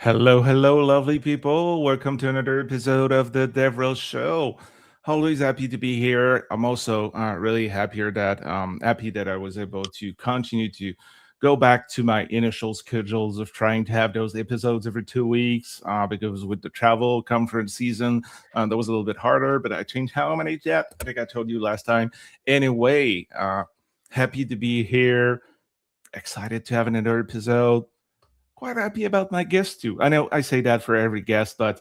Hello, hello, lovely people. Welcome to another episode of the DevRel show. Always happy to be here. I'm also really happy that I was able to continue to go back to my initial schedules of trying to have those episodes every 2 weeks because with the travel conference season, that was a little bit harder, but I changed how I manage that. I think I told you last time. Anyway, happy to be here. Excited to have another episode, quite happy about my guest too. I know I say that for every guest, but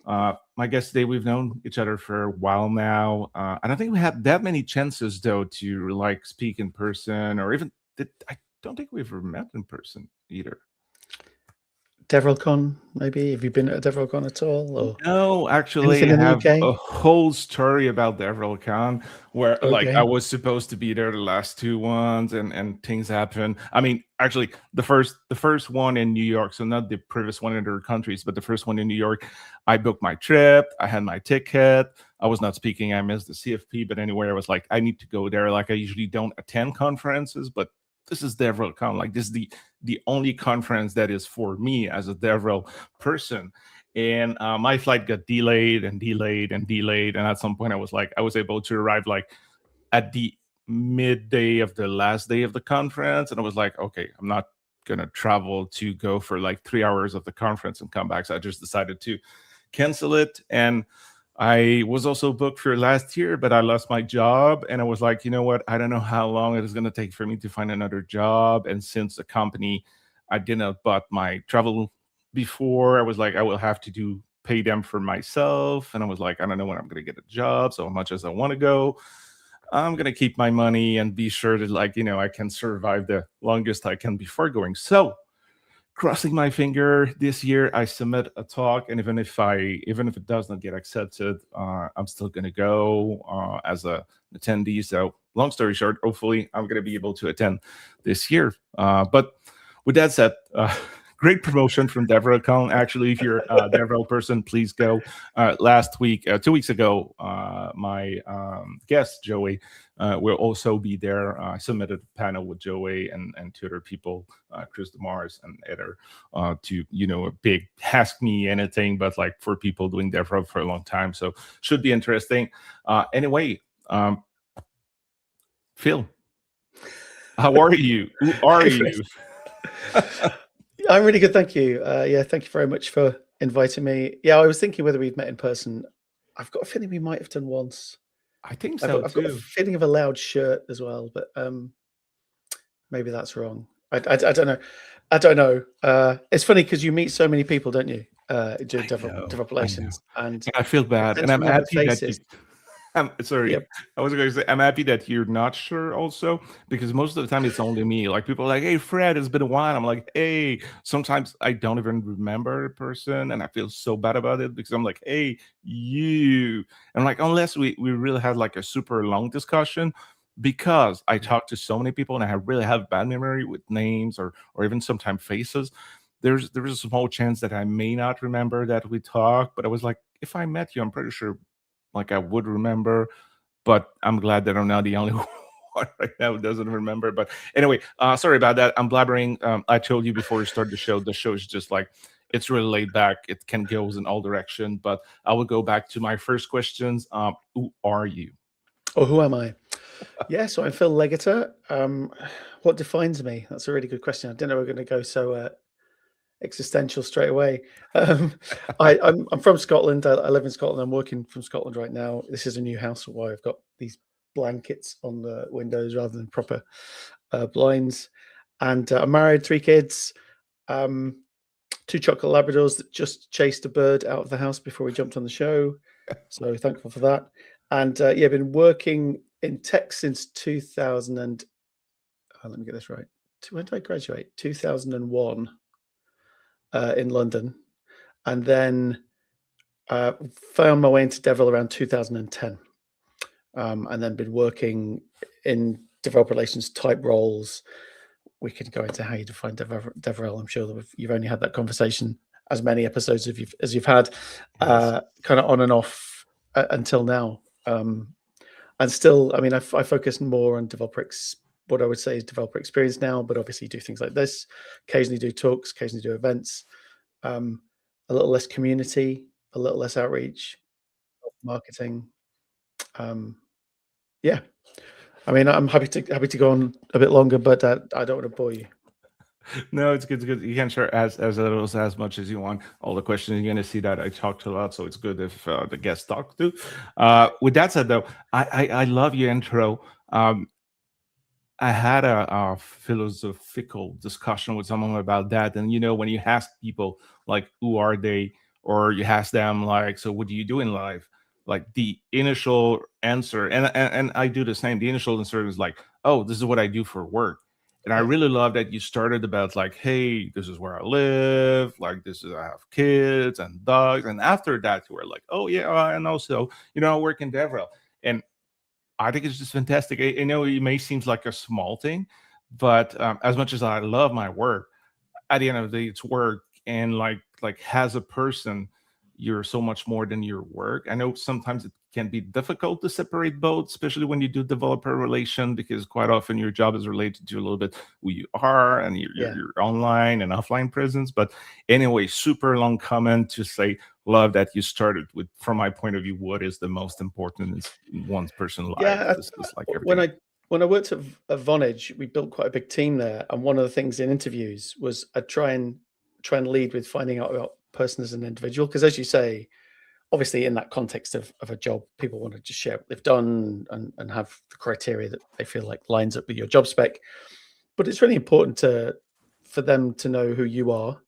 my guest today, we've known each other for a while now. I don't think we had that many chances though to like speak in person, or even I don't think we've ever met in person either. DevRelCon, maybe? Have you been at a DevRelCon at all? Or No, actually, anything I in the have a UK? whole story about DevRel where like I Okay. was supposed to be there the last two ones and things happen. I mean, actually the first one in New York, so not the previous one in other countries, but the first one in New York, I booked my trip, I had my ticket. I was not speaking, I missed the CFP, but anyway, I was like, I need to go there. Like I usually don't attend conferences, but this is DevRel. Like this is the only conference that is for me as a DevRel person. And my flight got delayed and delayed and delayed, and at some point I was able to arrive like at the midday of the last day of the conference, and I was like, okay, I'm not gonna travel to go for like 3 hours of the conference and come back. So I just decided to cancel it. And I was also booked for last year, but I lost my job. And I was like, you know what? I don't know how long it is going to take for me to find another job. And since the company, I didn't bought my travel before, I was like, I will have to pay them for myself. And I was like, I don't know when I'm going to get a job. So much as I want to go, I'm going to keep my money and be sure that I can survive the longest I can before going. So crossing my finger, this year I submit a talk, and even if it does not get accepted, I'm still gonna go as a attendee. So long story short, hopefully I'm gonna be able to attend this year. But with that said, great promotion from DevRel. Actually, if you're a DevRel person, please go. Last week, 2 weeks ago, my guest Joey will also be there. I submitted a panel with Joey and two other people, Chris DeMars and Eder, to a big ask me anything, but like for people doing DevRel for a long time. So should be interesting. Anyway, Phil, how are you? Who are you? I'm really good, thank you. Yeah, thank you very much for inviting me. Yeah, I was thinking whether we'd met in person. I've got a feeling we might have done once. I think so I've got a too. feeling of a loud shirt as well, but maybe that's wrong. I don't know. I don't know. It's funny because you meet so many people, don't you, during I know, development I relations, know. and I feel you bad, tend and to I'm remember happy that you. faces. I'm sorry. Yep. I was going to say I'm happy that you're not sure also, because most of the time it's only me. Like people are like, "Hey, Fred, it's been a while." I'm like, "Hey." Sometimes I don't even remember a person, and I feel so bad about it because I'm like, "Hey, you," and like unless we really had like a super long discussion, because I talk to so many people and I really have bad memory with names or even sometimes faces. There's a small chance that I may not remember that we talked, but I was like, if I met you, I'm pretty sure like I would remember, but I'm glad that I'm not the only one right now who doesn't remember. But anyway, sorry about that. I'm blabbering. I told you before we start the show. The show is just like it's really laid back. It can go in all direction. But I will go back to my first questions. Who are you? Or who am I? Yeah, so I'm Phil Leggetter. What defines me? That's a really good question. I didn't know we were going to go so existential straight away. I'm from Scotland. I live in Scotland. I'm working from Scotland right now. This is a new house where I've got these blankets on the windows rather than proper blinds. And I'm married, 3 kids, 2 chocolate Labradors that just chased a bird out of the house before we jumped on the show. So thankful for that. And yeah, been working in tech since 2000 and let me get this right. When did I graduate? 2001 in London, and then found my way into DevRel around 2010, and then been working in developer relations type roles. We can go into how you define DevRel. I'm sure that you've only had that conversation as many episodes as you've had, Yes. kind of on and off until now. And still, I mean, I focus more on what I would say is developer experience now, but obviously do things like this, occasionally do talks, occasionally do events. a little less community, a little less outreach, marketing. Yeah, I mean, I'm happy to go on a bit longer, but I don't want to bore you. No, it's good. It's good. You can share as much as you want. All the questions you're gonna see that I talked a lot, so it's good if the guests talk too. With that said, though, I love your intro. I had a philosophical discussion with someone about that, and when you ask people like, "Who are they?" or you ask them like, "So what do you do in life?" Like the initial answer, and I do the same. The initial answer is like, "Oh, this is what I do for work." And I Yeah. really love that you started about like, "Hey, this is where I live. Like, this is I have kids and dogs." And after that, you were like, "Oh yeah, and also, I work in DevRel." And I think it's just fantastic. I know it may seem like a small thing, but as much as I love my work, at the end of the day, it's work. And like as a person, you're so much more than your work. I know sometimes it can be difficult to separate both, especially when you do developer relation, because quite often your job is related to a little bit who you are and your online and offline presence. But anyway, super long comment to say, love that you started with, from my point of view, what is the most important in one's person's life. Yeah, This is like when everything. I worked at Vonage, we built quite a big team there, and one of the things in interviews was I try and lead with finding out about person as an individual, because as you say, obviously in that context of a job, people want to just share what they've done and have the criteria that they feel like lines up with your job spec. But it's really important for them to know who you are.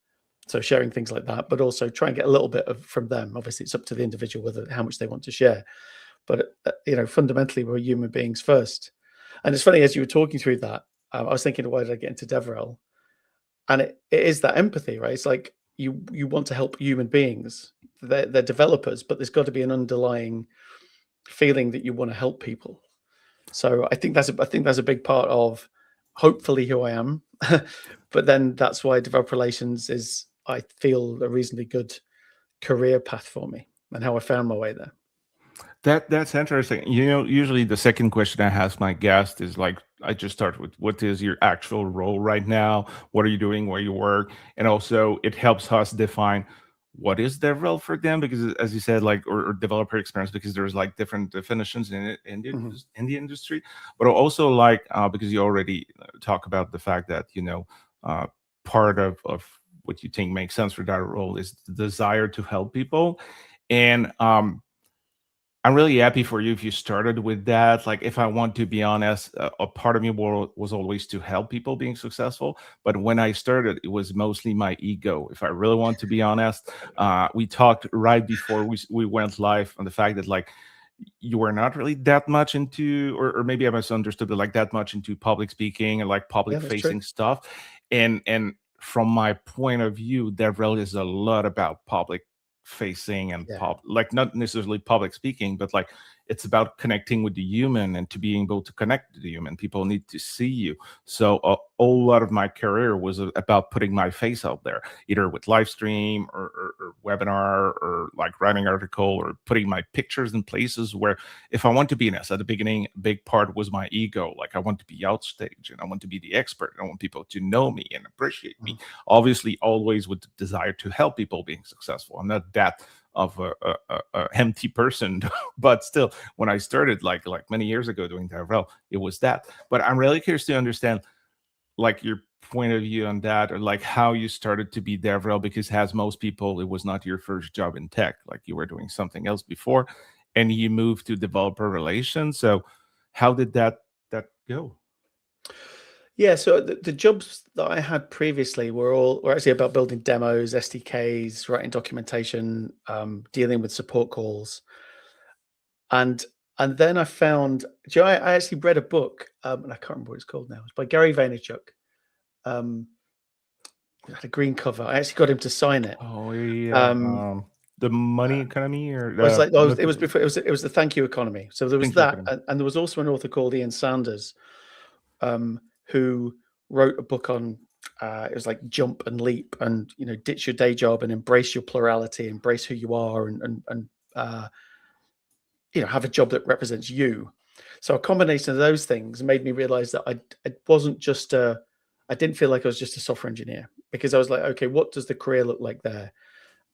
So sharing things like that, but also try and get a little bit from them. Obviously, it's up to the individual whether how much they want to share. But fundamentally, we're human beings first. And it's funny, as you were talking through that, I was thinking, why did I get into DevRel? And it is that empathy, right? It's like you want to help human beings. They're developers, but there's got to be an underlying feeling that you want to help people. So I think that's a big part of hopefully who I am. But then that's why developer relations is, I feel, a reasonably good career path for me and how I found my way there. That's interesting. Usually the second question I ask my guest is like, I just start with, what is your actual role right now? What are you doing where you work? And also it helps us define what is DevRel for them, because as you said, like, or developer experience, because there's like different definitions in it in the industry. But also like because you already talk about the fact that uh, part of what you think makes sense for that role is the desire to help people. And I'm really happy for you if you started with that. Like, if I want to be honest, a part of me was always to help people being successful. But when I started, it was mostly my ego. If I really want to be honest, we talked right before we went live on the fact that like you were not really that much into, or maybe I misunderstood, but like that much into public speaking and like public Yeah, that's true. facing stuff. And from my point of view, DevRel is a lot about public facing and Yeah. like not necessarily public speaking, but like it's about connecting with the human, and to being able to connect to the human, people need to see you. So a whole lot of my career was about putting my face out there, either with live stream or webinar, or like writing article, or putting my pictures in places where, if I want to be honest, at the beginning, a big part was my ego. Like, I want to be outstage and I want to be the expert. I want people to know me and appreciate me. Obviously, always with the desire to help people being successful. I'm not that of a empty person, but still, when I started like many years ago doing DevRel, it was that. But I'm really curious to understand like your point of view on that, or like how you started to be DevRel, because as most people, it was not your first job in tech. Like, you were doing something else before, and you moved to developer relations. So how did that go? Yeah, so the jobs that I had previously were actually about building demos, SDKs, writing documentation, dealing with support calls, and then I found. Do you know, I actually read a book, and I can't remember what it's called now. It's by Gary Vaynerchuk. Um, it had a green cover. I actually got him to sign it. Oh yeah, Um, the money economy, or Well, it's like not it was before it was the thank you economy. So there was thank you that, economy. and there was also an author called Ian Sanders, who wrote a book on it was like jump and leap, and ditch your day job and embrace your plurality, embrace who you are, and have a job that represents you. So a combination of those things made me realize that I wasn't just a I didn't feel like I was just a software engineer, because I was like, okay, what does the career look like there?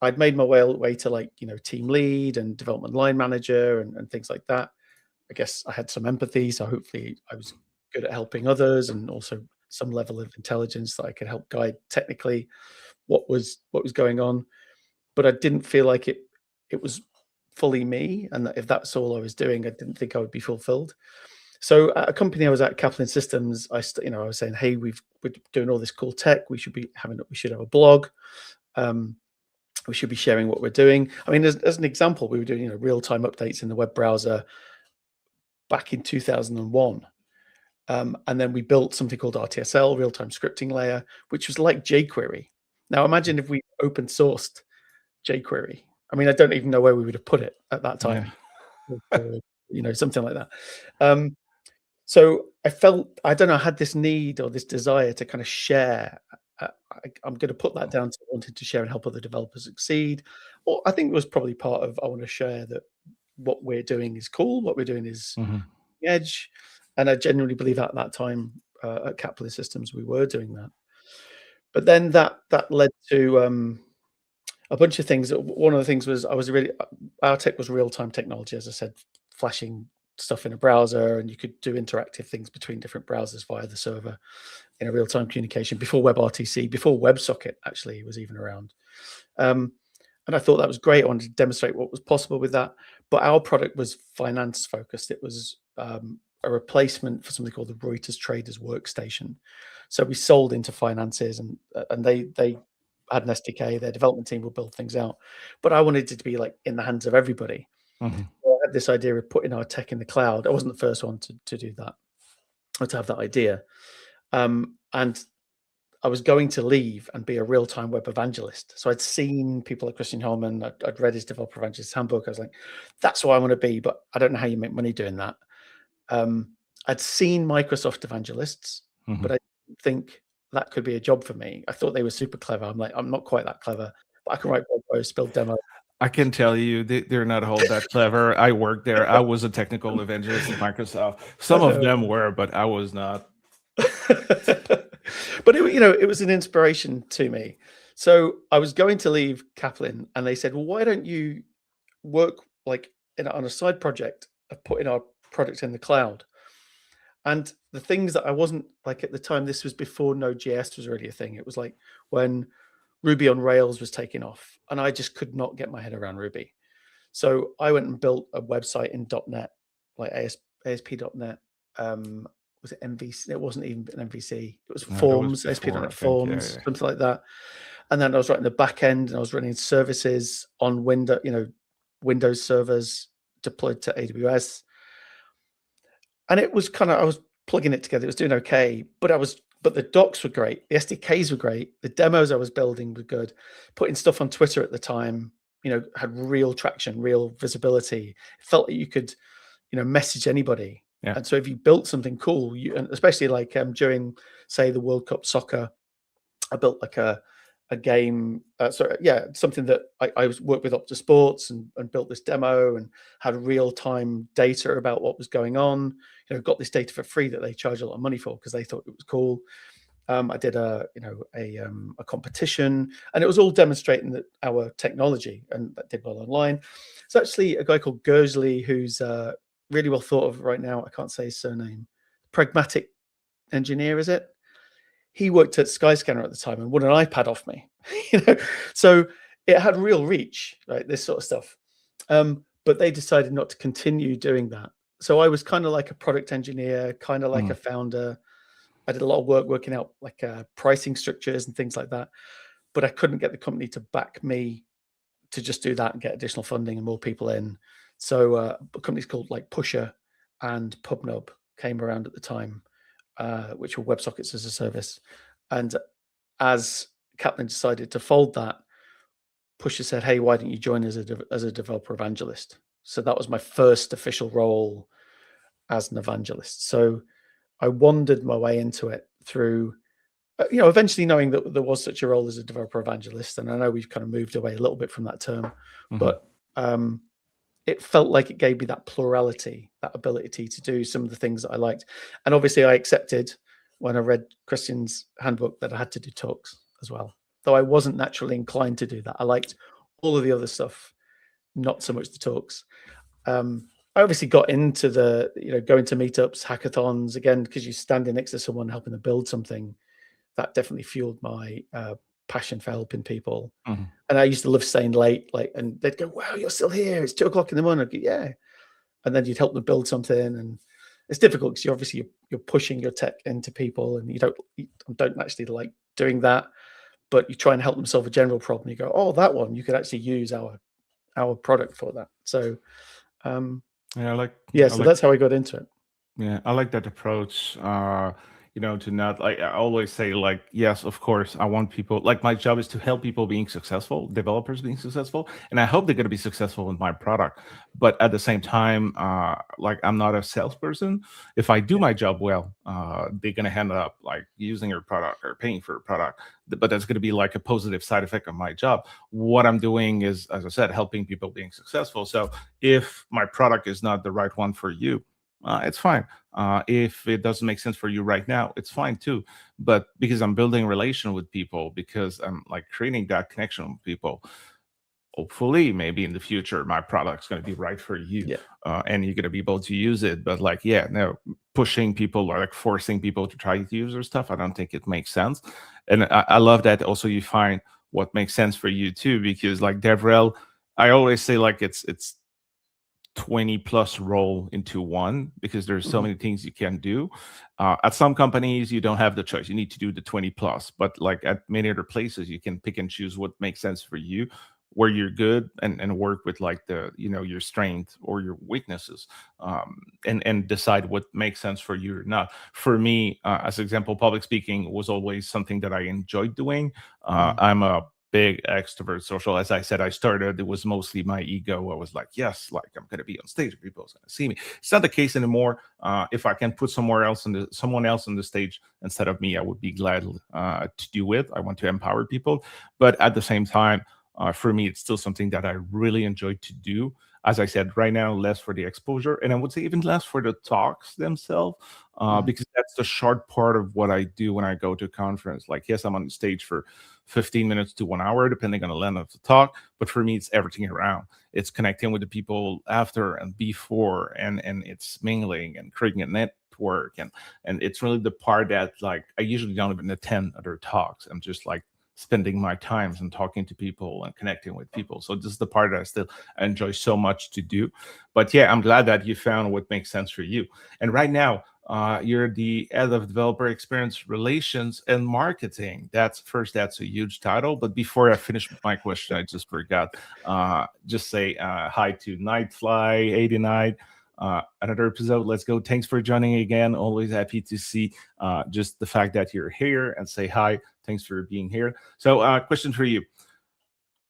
I'd made my way to, like, team lead and development line manager and things like that. I guess I had some empathy, so hopefully I was good at helping others, and also some level of intelligence that I could help guide technically what was going on. But I didn't feel like it was fully me, and that if that's all I was doing, I didn't think I would be fulfilled. So at a company I was at, Kaplan Systems, I was saying, hey, we're doing all this cool tech. We should have a blog. We should be sharing what we're doing. I mean, as an example, we were doing real-time updates in the web browser back in 2001. And then we built something called RTSL, real-time scripting layer, which was like jQuery. Now imagine if we open sourced jQuery. I mean, I don't even know where we would have put it at that time. Yeah. Something like that. So I felt, I don't know, I had this need or this desire to kind of share. I'm going to put that down to wanting to share and help other developers succeed. Or I think it was probably part of, I want to share that what we're doing is cool, what we're doing is edge. And I genuinely believe at that time at Kaplan Systems, we were doing that. But then that led to a bunch of things. One of the things was our tech was real-time technology, as I said, flashing stuff in a browser, and you could do interactive things between different browsers via the server in a real-time communication before WebRTC, before WebSocket actually was even around. And I thought that was great. I wanted to demonstrate what was possible with that. But our product was finance focused. It was a replacement for something called the Reuters Traders Workstation. So we sold into finances, and they had an SDK. Their development team would build things out. But I wanted it to be like in the hands of everybody. So I had this idea of putting our tech in the cloud. I wasn't the first one to do that, or to have that idea. And I was going to leave and be a real-time web evangelist. So I'd seen people like Christian Holman. I'd read his Developer Evangelist Handbook. I was like, that's what I want to be, but I don't know how you make money doing that. I'd seen Microsoft evangelists, but I didn't think that could be a job for me. I thought they were super clever. I'm like, I'm not quite that clever, but I can write blog posts, build demos. I can tell you they're not all that clever. I worked there. I was a technical evangelist at Microsoft. Some of them were, but I was not. But it was an inspiration to me. So I was going to leave Kaplan, and they said, well, why don't you work like on a side project of putting our product in the cloud? And the things that I wasn't like at the time, this was before Node.js was really a thing. It was like when Ruby on Rails was taking off, and I just could not get my head around Ruby. So I went and built a website in .NET, like ASP.NET. Was it MVC? It wasn't even an MVC. It was Forms, ASP.NET Forms, something like that. And then I was writing the back end, and I was running services on Windows servers deployed to AWS. And it was I was plugging it together. It was doing okay, but the docs were great. The SDKs were great. The demos I was building were good. Putting stuff on Twitter at the time, had real traction, real visibility. It felt like you could, message anybody. Yeah. And so if you built something cool, and especially like during, say, the World Cup soccer, I built like a game, something that I worked with Opta Sports and built this demo and had real-time data about what was going on. Got this data for free that they charge a lot of money for because they thought it was cool. I did a competition, and it was all demonstrating that our technology, and that did well online. It's actually a guy called Gersley who's really well thought of right now. I can't say his surname. Pragmatic Engineer, is it? He worked at Skyscanner at the time and won an iPad off me. So it had real reach, right? This sort of stuff. But they decided not to continue doing that. So I was kind of like a product engineer, kind of like a founder. I did a lot of work working out like pricing structures and things like that. But I couldn't get the company to back me to just do that and get additional funding and more people in. So companies called like Pusher and PubNub came around at the time, which were WebSockets as a service. And as Kaplan decided to fold that, Pusher said, hey, why don't you join as a developer evangelist? So that was my first official role as an evangelist. So I wandered my way into it through, eventually knowing that there was such a role as a developer evangelist. And I know we've kind of moved away a little bit from that term, but it felt like it gave me that plurality, that ability to do some of the things that I liked. And obviously I accepted when I read Christian's handbook that I had to do talks as well, though I wasn't naturally inclined to do that. I liked all of the other stuff, not so much the talks. I obviously got into the, going to meetups, hackathons, again, because you're standing next to someone helping to build something. That definitely fueled my passion for helping people. Mm-hmm. And I used to love staying late, and they'd go, "Wow, you're still here. It's 2:00 in the morning." I'd go, "Yeah." And then you'd help them build something. And it's difficult because you're pushing your tech into people, and you don't actually like doing that, but you try and help them solve a general problem. You go, "Oh, that one, you could actually use our product for that." So, so that's how I got into it. Yeah, I like that approach. To not like I always say, like, yes, of course, I want people like my job is to help people being successful, developers being successful, and I hope they're going to be successful with my product. But at the same time, like I'm not a salesperson. If I do my job well, they're going to end up like using your product or paying for your product. But that's going to be like a positive side effect of my job. What I'm doing is, as I said, helping people being successful. So if my product is not the right one for you, it's fine. If it doesn't make sense for you right now, it's fine too. But because I'm building a relation with people, because I'm like creating that connection with people, hopefully, maybe in the future, my product's going to be right for you, and you're going to be able to use it. But like, no, pushing people or like forcing people to try to use their stuff, I don't think it makes sense. And I love that also you find what makes sense for you too, because like DevRel, I always say like it's 20 plus roll into one because there's so many things you can do. At some companies, you don't have the choice. You need to do the 20 plus, but like at many other places, you can pick and choose what makes sense for you, where you're good, and work with like the, your strength or your weaknesses, and decide what makes sense for you or not. For me, as example, public speaking was always something that I enjoyed doing. I'm a big extrovert social. As I said, I started, it was mostly my ego. I was like, yes, like I'm going to be on stage, people's going to see me. It's not the case anymore. If I can put someone else on the stage instead of me, I would be glad to do it. I want to empower people. But at the same time, for me, it's still something that I really enjoy to do. As I said, right now, less for the exposure, and I would say even less for the talks themselves, because that's the short part of what I do when I go to a conference. Like, yes, I'm on the stage for 15 minutes to 1 hour, depending on the length of the talk. But for me, it's everything around. It's connecting with the people after and before, and it's mingling and creating a network. And it's really the part that, like, I usually don't even attend other talks. I'm just like spending my times and talking to people and connecting with people. So this is the part that I still enjoy so much to do. But yeah, I'm glad that you found what makes sense for you. And right now, you're the head of developer experience relations and marketing. That's a huge title. But before I finish my question, I just forgot. Just say hi to Nightfly89. Another episode. Let's go. Thanks for joining again. Always happy to see just the fact that you're here and say hi. Thanks for being here. So, question for you.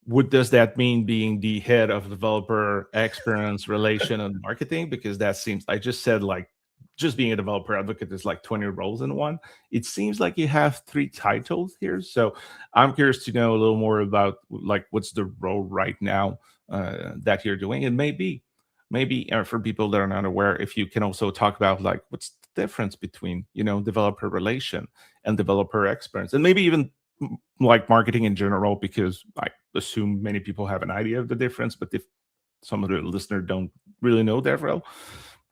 What does that mean being the head of developer experience relation and marketing? Because that seems, I just said like just being a developer advocate is like 20 roles in one. It seems like you have 3 titles here. So I'm curious to know a little more about like what's the role right now that you're doing. And maybe for people that are not aware, if you can also talk about like what's the difference between, developer relation and developer experience, and maybe even like marketing in general, because I assume many people have an idea of the difference. But if some of the listeners don't really know DevRel,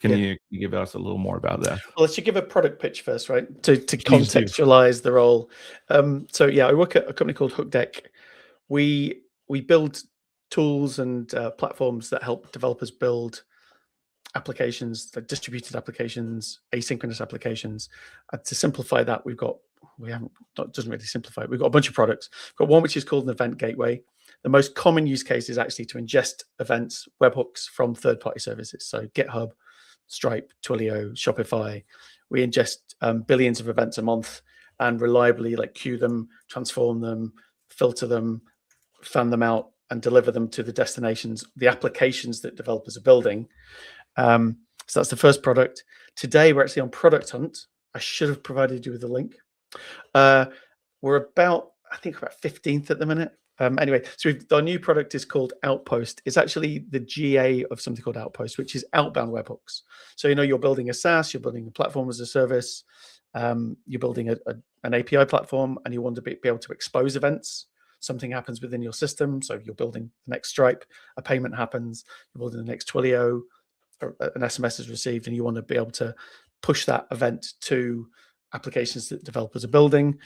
can you give us a little more about that? Well, let's give a product pitch first, right? To contextualize the role. So yeah, I work at a company called Hookdeck. We build tools and platforms that help developers build applications, like distributed applications, asynchronous applications. To simplify that, doesn't really simplify it. We've got a bunch of products. We've got one which is called an event gateway. The most common use case is actually to ingest events, webhooks from third-party services. So GitHub, Stripe, Twilio, Shopify. We ingest billions of events a month and reliably like queue them, transform them, filter them, fan them out, and deliver them to the destinations, the applications that developers are building. So that's the first product. Today, we're actually on Product Hunt. I should have provided you with a link. We're about 15th at the minute. Anyway, so our new product is called Outpost. It's actually the GA of something called Outpost, which is outbound webhooks. So, you're building a SaaS, you're building a platform as a service. You're building an API platform, and you want to be able to expose events. Something happens within your system. So you're building the next Stripe, a payment happens, you're building the next Twilio, an SMS is received, and you want to be able to push that event to applications that developers are building.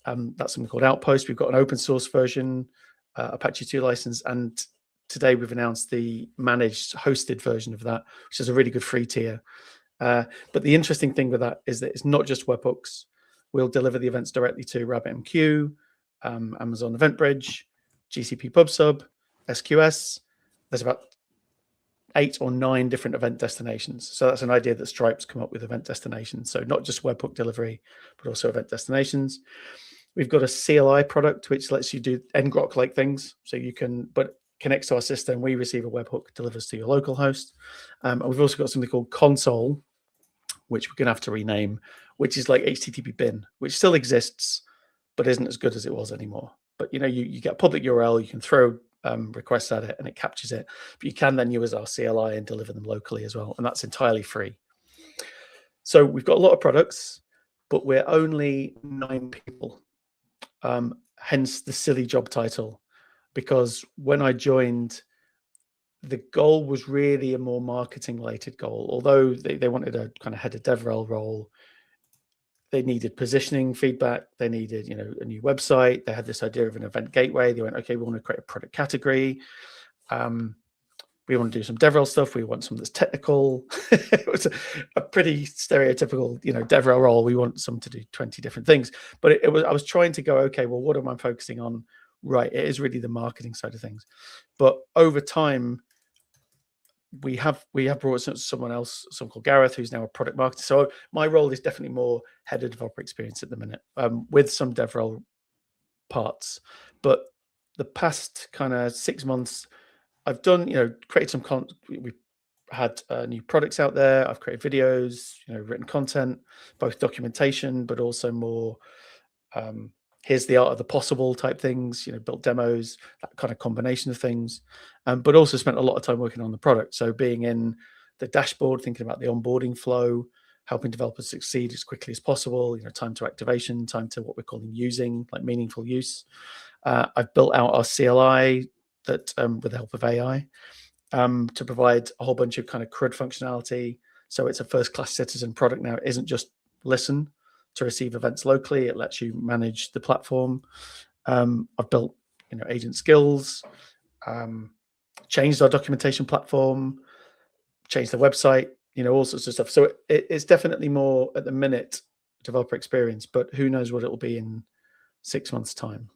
That's something called Outpost. We've got an open source version, Apache 2 license, and today we've announced the managed hosted version of that, which is a really good free tier. But the interesting thing with that is that it's not just webhooks. We'll deliver the events directly to RabbitMQ, Amazon EventBridge, GCP PubSub, SQS. There's about 8 or 9 different event destinations. So that's an idea that Stripe's come up with, event destinations. So not just webhook delivery, but also event destinations. We've got a CLI product, which lets you do ngrok-like things. So you can, but connects to our system. We receive a webhook, delivers to your local host. And we've also got something called Console, which we're going to have to rename, which is like HTTP bin, which still exists, but isn't as good as it was anymore. But you get a public URL, you can throw requests at it, and it captures it. But you can then use our CLI and deliver them locally as well, and that's entirely free. So we've got a lot of products, but we're only 9 people. Hence the silly job title, because when I joined, the goal was really a more marketing-related goal. Although they wanted a kind of head of DevRel role, they needed positioning feedback. They needed, a new website. They had this idea of an event gateway. They went, okay, we want to create a product category. We want to do some DevRel stuff. We want something that's technical. It was a pretty stereotypical, DevRel role. We want someone to do 20 different things. But I was trying to go, okay, well, what am I focusing on? Right, it is really the marketing side of things. But over time, we have brought someone else, someone called Gareth, who's now a product marketer. So my role is definitely more head of developer experience at the minute, with some DevRel parts. But the past kind of 6 months, I've done, created some content. We've had new products out there. I've created videos, written content, both documentation, but also more here's the art of the possible type things, built demos, that kind of combination of things. But also spent a lot of time working on the product. So being in the dashboard, thinking about the onboarding flow, helping developers succeed as quickly as possible, time to activation, time to what we're calling using, like meaningful use. I've built out our CLI that with the help of AI to provide a whole bunch of kind of CRUD functionality. So it's a first-class citizen product now. It isn't just listen to receive events locally. It lets you manage the platform. I've built, agent skills, changed our documentation platform, changed the website, all sorts of stuff. So it's definitely more at the minute developer experience, but who knows what it will be in 6 months' time.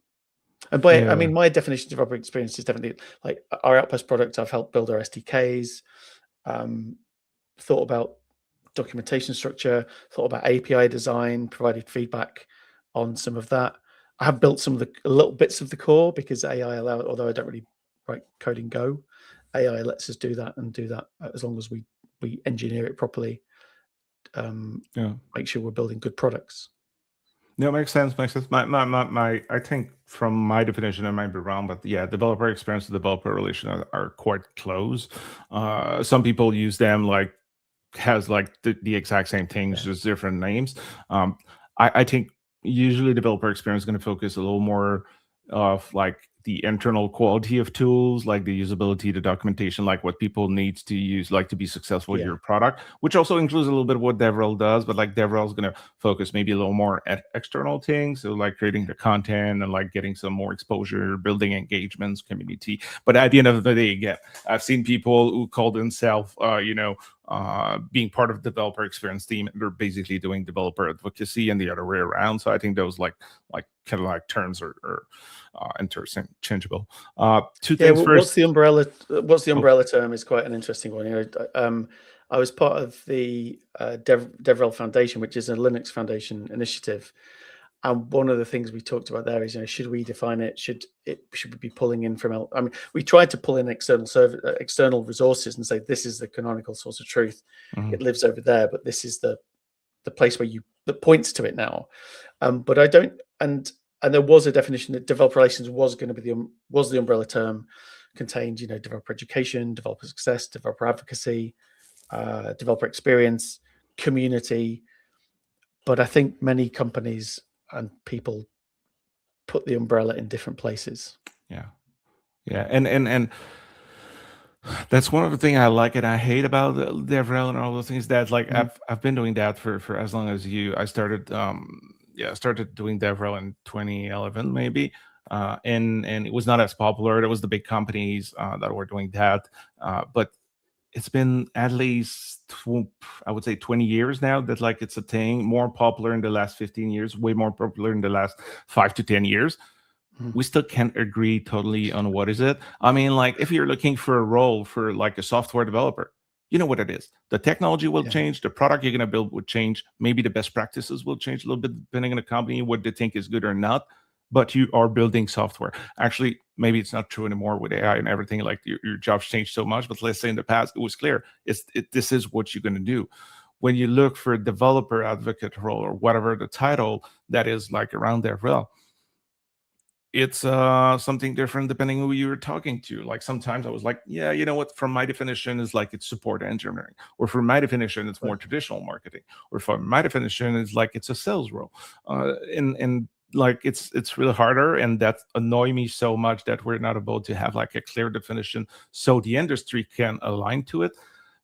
And I mean, my definition of developer experience is definitely like our Outpost product. I've helped build our SDKs, thought about documentation structure, thought about API design, provided feedback on some of that. I have built some of the little bits of the core because AI allows, although I don't really write code in Go, AI lets us do that as long as we engineer it properly. Make sure we're building good products. No, makes sense. Makes sense. My I think from my definition, I might be wrong, but yeah, developer experience and developer relation are quite close. Some people use them like has like the exact same things, just different names. I think usually developer experience is going to focus a little more of like the internal quality of tools, like the usability, the documentation, like what people need to use, like to be successful with your product, which also includes a little bit of what DevRel does, but like DevRel is going to focus maybe a little more at external things. So like creating the content and like getting some more exposure, building engagements, community. But at the end of the day, again, I've seen people who call themselves, being part of the developer experience team, and they're basically doing developer advocacy and the other way around. So I think those like kind of like terms are interchangeable. Two things first. What's the umbrella term is quite an interesting one. I was part of the DevRel Foundation, which is a Linux Foundation initiative. And one of the things we talked about there is, should we define it? Should we be pulling in from? I mean, we tried to pull in external resources and say this is the canonical source of truth. Mm-hmm. It lives over there, but this is the place where that points to it now. But I don't. And there was a definition that developer relations was going to be the umbrella term, contained developer education, developer success, developer advocacy, developer experience, community. But I think many companies and people put the umbrella in different places. Yeah. Yeah. And that's one of the things I like and I hate about the DevRel and all those things that like Mhm. I've been doing that for as long as you. I started I started doing DevRel in 2011 maybe. And it was not as popular. It was the big companies that were doing that. But it's been at least I would say 20 years now that like it's a thing, more popular in the last 15 years, way more popular in the last 5 to 10 years. Mhm. We still can't agree totally on what is it. I mean, like if you're looking for a role for like a software developer, you know what it is. The technology will Yeah. change, the product you're going to build will change, maybe the best practices will change a little bit depending on the company, what they think is good or not. But you are building software. Actually, maybe it's not true anymore with AI and everything. Like your jobs changed so much, but let's say in the past it was clear. This is what you're going to do. When you look for a developer advocate role or whatever the title that is like around their role, it's something different depending who you're talking to. Like sometimes I was like, yeah, you know what, from my definition is like it's support engineering, or for my definition it's more Right. traditional marketing, or for my definition it's like it's a sales role. And like it's really harder, and that annoy me so much that we're not able to have like a clear definition so the industry can align to it.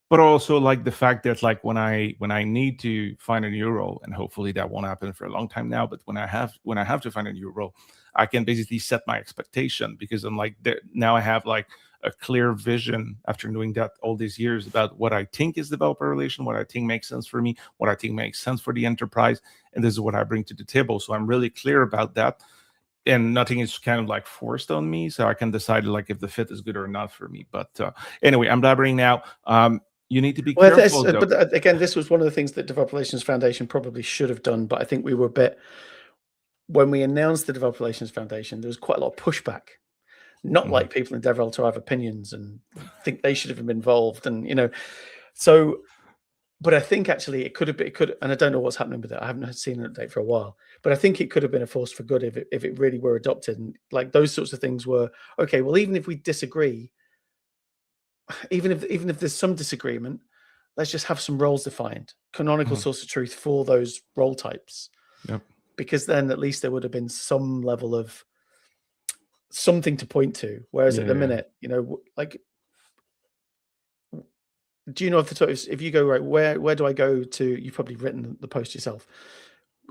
But also like the fact that like when I need to find a new role, and hopefully that won't happen for a long time now, but when I have to find a new role, I can basically set my expectation, because I'm like now I have like a clear vision after doing that all these years about what I think is developer relation, what I think makes sense for me, what I think makes sense for the enterprise, and this is what I bring to the table. So I'm really clear about that, and nothing is kind of like forced on me, so I can decide like if the fit is good or not for me. But anyway, I'm blabbering now. You need to be Well, careful though. but again, this was one of the things that Developer Relations Foundation probably should have done. But I think we were a bit, when we announced the Developer Relations Foundation, there was quite a lot of pushback. Not Mhm. like people in DevRel to have opinions and think they should have been involved, and so. But I think actually it could have been, and I don't know what's happening with it. I haven't seen an update for a while, but I think it could have been a force for good if it really were adopted. And like those sorts of things were okay. Well, even if we disagree, even if there's some disagreement, let's just have some roles defined, canonical Mhm. source of truth for those role types, Yep. because then at least there would have been some level of something to point to. Whereas at the Yeah. minute, like, do you know if if you go right, where do I go to? You've probably written the post yourself.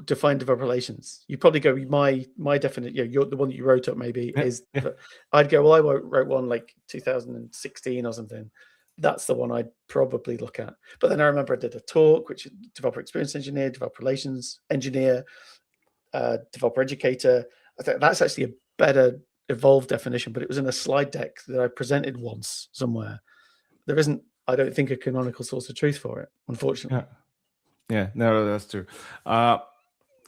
Define developer relations. You probably go my definition. You're the one that you wrote up. Maybe Yeah. is. Yeah. I'd go. Well, I wrote one like 2016 or something. That's the one I'd probably look at. But then I remember I did a talk, which is developer experience engineer, developer relations engineer, developer educator. I think that's actually a better evolved definition. But it was in a slide deck that I presented once somewhere. There isn't, I don't think, a canonical source of truth for it, unfortunately. Yeah. No, that's true.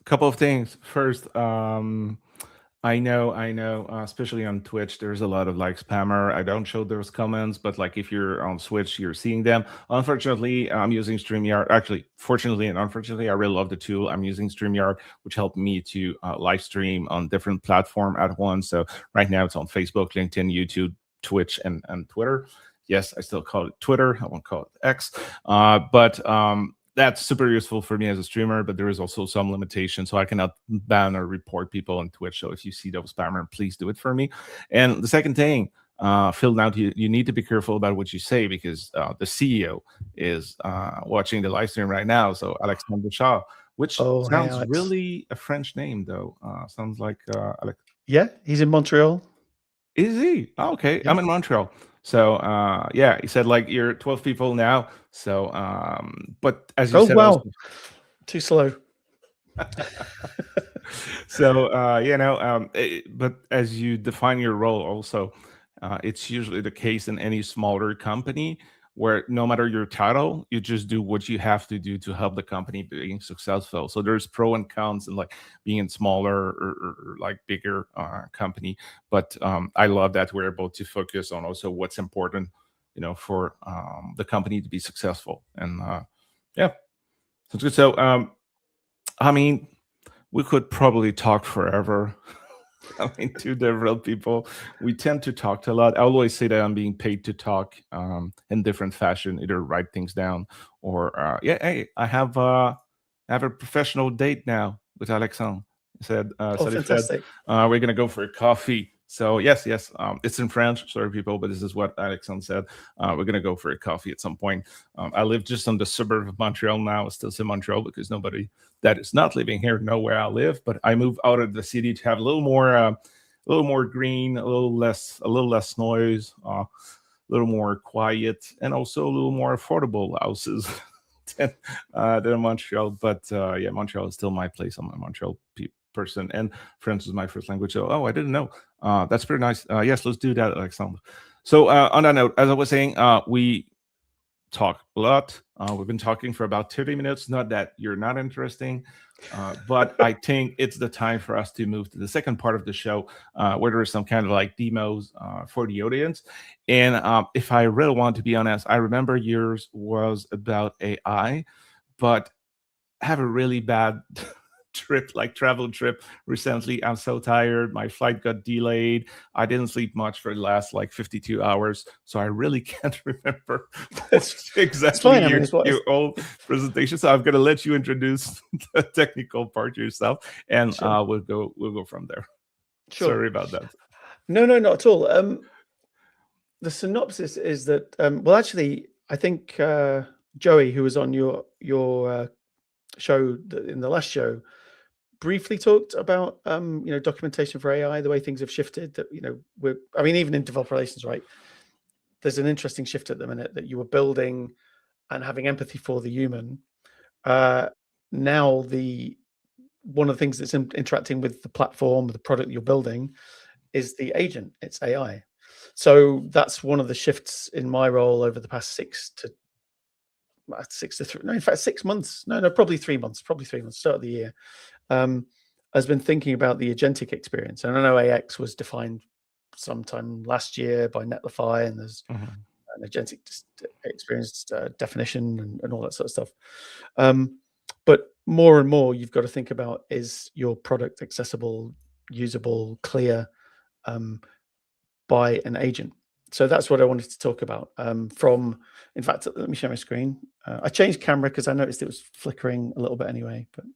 Couple of things. First, I know, especially on Twitch, there's a lot of like spammer. I don't show those comments, but like if you're on Switch, you're seeing them. Unfortunately, I'm using StreamYard. Actually, fortunately and unfortunately, I really love the tool. I'm using StreamYard, which helped me to live stream on different platform at once. So right now it's on Facebook, LinkedIn, YouTube, Twitch, and Twitter. Yes, I still call it Twitter. I won't call it X. But that's super useful for me as a streamer, but there is also some limitation. So I cannot ban or report people on Twitch. So if you see those spammer, please do it for me. And the second thing, Phil, now you need to be careful about what you say, because the CEO is watching the live stream right now. So Alexander Shaw, which Oh, hey, sounds Alex. really a French name, though. Sounds like Alex. Yeah, he's in Montreal. Is he? Oh, okay, Yeah. I'm in Montreal. So yeah, he said like you're 12 people now. So but as you Oh, said also. wow. Too slow. So but as you define your role also, it's usually the case in any smaller company where no matter your title, you just do what you have to do to help the company being successful. So there's pro and cons in like being in smaller or like bigger company. But I love that we're able to focus on also what's important, for the company to be successful. And yeah, sounds good. So I mean, we could probably talk forever. I mean, two DevRel people, we tend to talk a lot. I always say that I'm being paid to talk in different fashion, either write things down or, yeah, hey, I have I have a professional date now with Alexandre. He said, fantastic. we're gonna go for a coffee. So yes, it's in French, sorry people, but this is what Alexandre said. We're gonna go for a coffee at some point. I live just on the suburb of Montreal now. I still say Montreal because nobody that is not living here know where I live. But I moved out of the city to have a little more green, a little less noise, a little more quiet, and also a little more affordable houses than Montreal. But yeah, Montreal is still my place. I'm a Montreal person, and French is my first language. So, I didn't know. That's pretty nice. Yes, let's do that, Alexandre. So on that note, as I was saying, we talk a lot. We've been talking for about 30 minutes. Not that you're not interesting, but I think it's the time for us to move to the second part of the show, where there is some kind of like demos for the audience. And if I really want to be honest, I remember yours was about AI, but I have a really bad travel trip recently. I'm so tired. My flight got delayed. I didn't sleep much for the last like 52 hours. So I really can't remember exactly your old presentation. So I'm going to let you introduce the technical part yourself, and sure. We'll go from there. Sure. Sorry about that. No, not at all. The synopsis is that, well, actually, I think Joey, who was on your show in the last show, briefly talked about documentation for AI, the way things have shifted. That even in developer relations, right? There's an interesting shift at the minute that you were building and having empathy for the human. Now one of the things that's interacting with the platform, the product you're building, is the agent. It's AI. So that's one of the shifts in my role over the past 6 months. No, probably 3 months. Start of the year. Has been thinking about the agentic experience. And I know AX was defined sometime last year by Netlify, and there's an agentic experience definition and all that sort of stuff. But more and more, you've got to think about, is your product accessible, usable, clear by an agent? So that's what I wanted to talk about. In fact, let me share my screen. I changed camera because I noticed it was flickering a little bit anyway, but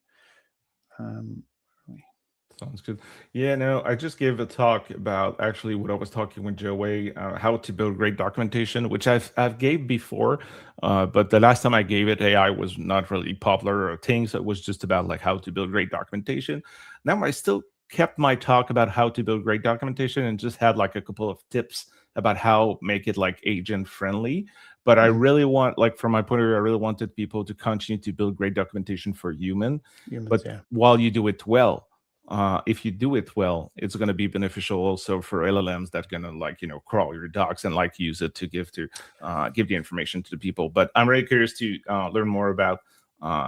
sounds good. Yeah, no, I just gave a talk about actually what I was talking with Joey, how to build great documentation, which I've gave before, but the last time I gave it, AI was not really popular or thing, so it was just about like how to build great documentation. Now I still kept my talk about how to build great documentation and just had like a couple of tips about how make it like agent friendly. But I really want, like, from my point of view, I really wanted people to continue to build great documentation for humans, but while you do it well. If you do it well, it's going to be beneficial also for LLMs that going to crawl your docs and like use it to give the information to the people. But I'm very curious to learn more about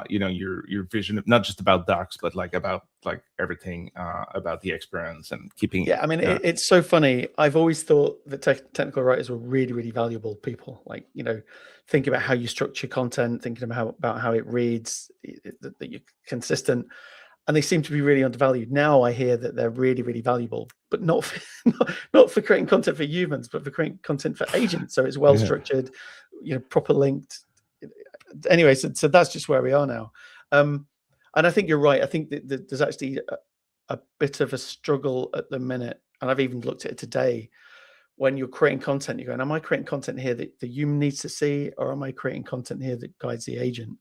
your vision of not just about docs, but like about like everything about the experience and keeping. Yeah, I mean, it's so funny. I've always thought that technical writers were really, really valuable people. Like, think about how you structure content, thinking about how it reads, that you're consistent. And they seem to be really undervalued. Now I hear that they're really, really valuable, but not for creating content for humans, but for creating content for agents. So it's well structured, proper linked. Anyway, so that's just where we are now. And I think you're right. I think that there's actually a bit of a struggle at the minute, and I've even looked at it today. When you're creating content, you're going, am I creating content here that the human needs to see, or am I creating content here that guides the agent?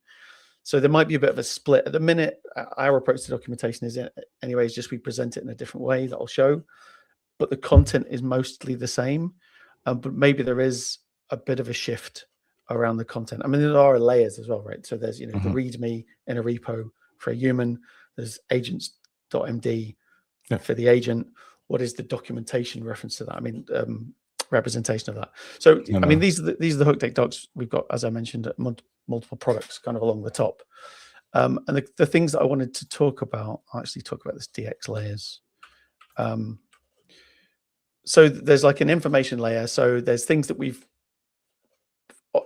So there might be a bit of a split. At the minute, our approach to documentation is just we present it in a different way that I'll show, but the content is mostly the same. But maybe there is a bit of a shift around the content. I mean, there are layers as well, right? So there's, the README in a repo for a human. There's agents.md for the agent. What is the documentation reference to that? I mean, representation of that. So, I mean, these are the Hookdeck docs we've got, as I mentioned, multiple products kind of along the top. And the things that I wanted to talk about, I'll actually talk about this DX layers. So there's like an information layer. So there's things that we've,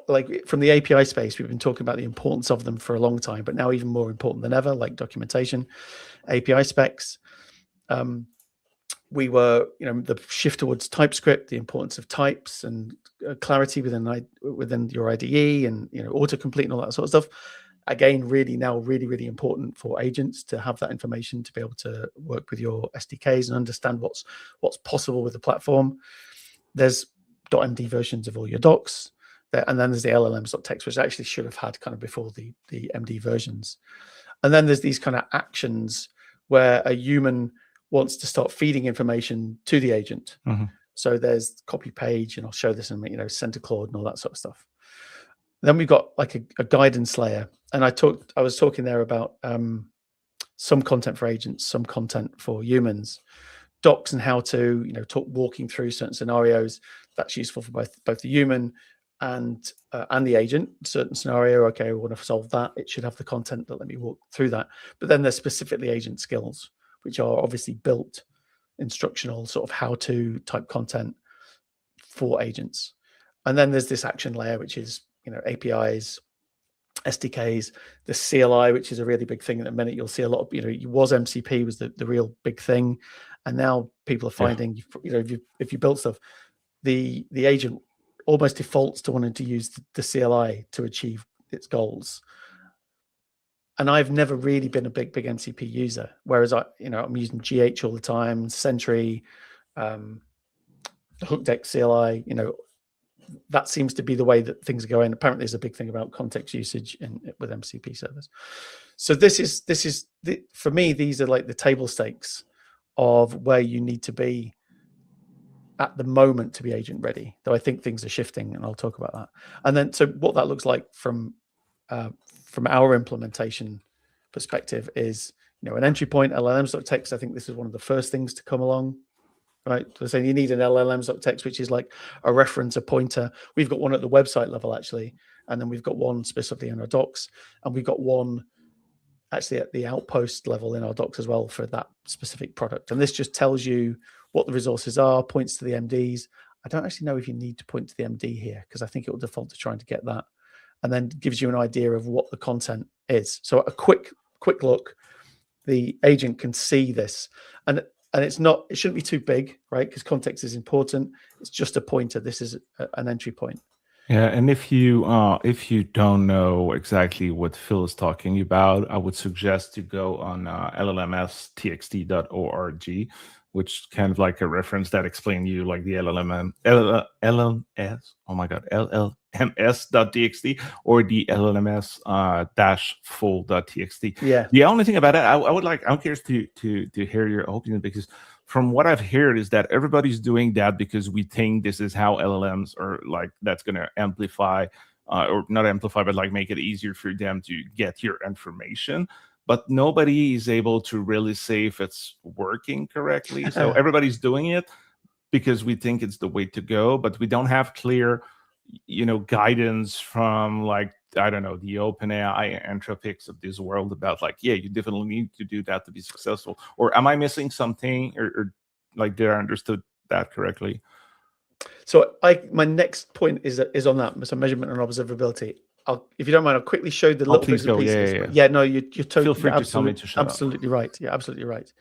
like from the API space, we've been talking about the importance of them for a long time, but now even more important than ever, like documentation, API specs. We were, the shift towards TypeScript, the importance of types and clarity within your IDE and, autocomplete and all that sort of stuff. again, really important for agents to have that information to be able to work with your SDKs and understand what's possible with the platform. There's .md versions of all your docs, and then there's the llms.txt, which actually should have had kind of before the MD versions. And then there's these kind of actions where a human wants to start feeding information to the agent. Mm-hmm. So there's copy page, and I'll show this in, center Claude and all that sort of stuff. Then we've got like a guidance layer, and I was talking there about some content for agents, some content for humans, docs and how to walking through certain scenarios. That's useful for both the human and the agent. Certain scenario, okay, we want to solve that. It should have the content that let me walk through that. But then there's specifically agent skills, which are obviously built instructional sort of how-to type content for agents. And then there's this action layer, which is APIs, SDKs, the CLI, which is a really big thing. At the minute, you'll see a lot of, was MCP was the real big thing, and now people are finding, if you build stuff, the agent almost defaults to wanting to use the CLI to achieve its goals. And I've never really been a big MCP user, whereas I'm using GH all the time, Sentry, the Hookdeck CLI, that seems to be the way that things are going. Apparently, there's a big thing about context usage with MCP servers. So this is for me, these are like the table stakes of where you need to be at the moment to be agent ready. Though I think things are shifting, and I'll talk about that. And then, so what that looks like from our implementation perspective is, an entry point, llms.txt. I think this is one of the first things to come along. Right, so saying you need an llms.txt, which is like a reference, a pointer. We've got one at the website level actually, and then we've got one specifically in our docs, and we've got one actually at the outpost level in our docs as well for that specific product. And this just tells you what the resources are, points to the MDs. I don't actually know if you need to point to the MD here, because I think it will default to trying to get that, and then gives you an idea of what the content is. So a quick look, the agent can see this, and it shouldn't be too big, right? Because context is important. It's just a pointer. This is an entry point. Yeah, and if you don't know exactly what Phil is talking about, I would suggest to go on llms.txt.org, which is kind of like a reference that explains you like the llms.txt or the llms-full.txt. Yeah. The only thing about it, I'm curious to hear your opinion, because from what I've heard is that everybody's doing that because we think this is how LLMs are, like, that's going to amplify or not amplify, but like make it easier for them to get your information. But nobody is able to really say if it's working correctly. So everybody's doing it because we think it's the way to go, but we don't have clear, guidance from, like, I don't know, the OpenAI Anthropics of this world about, like, yeah, you definitely need to do that to be successful. Or am I missing something, or like, did I understood that correctly? So my next point is on that. So measurement and observability. If you don't mind, I'll quickly show the little bits and pieces. Yeah, no, you're totally, feel free to tell me to shut up. Absolutely right. Yeah, absolutely right.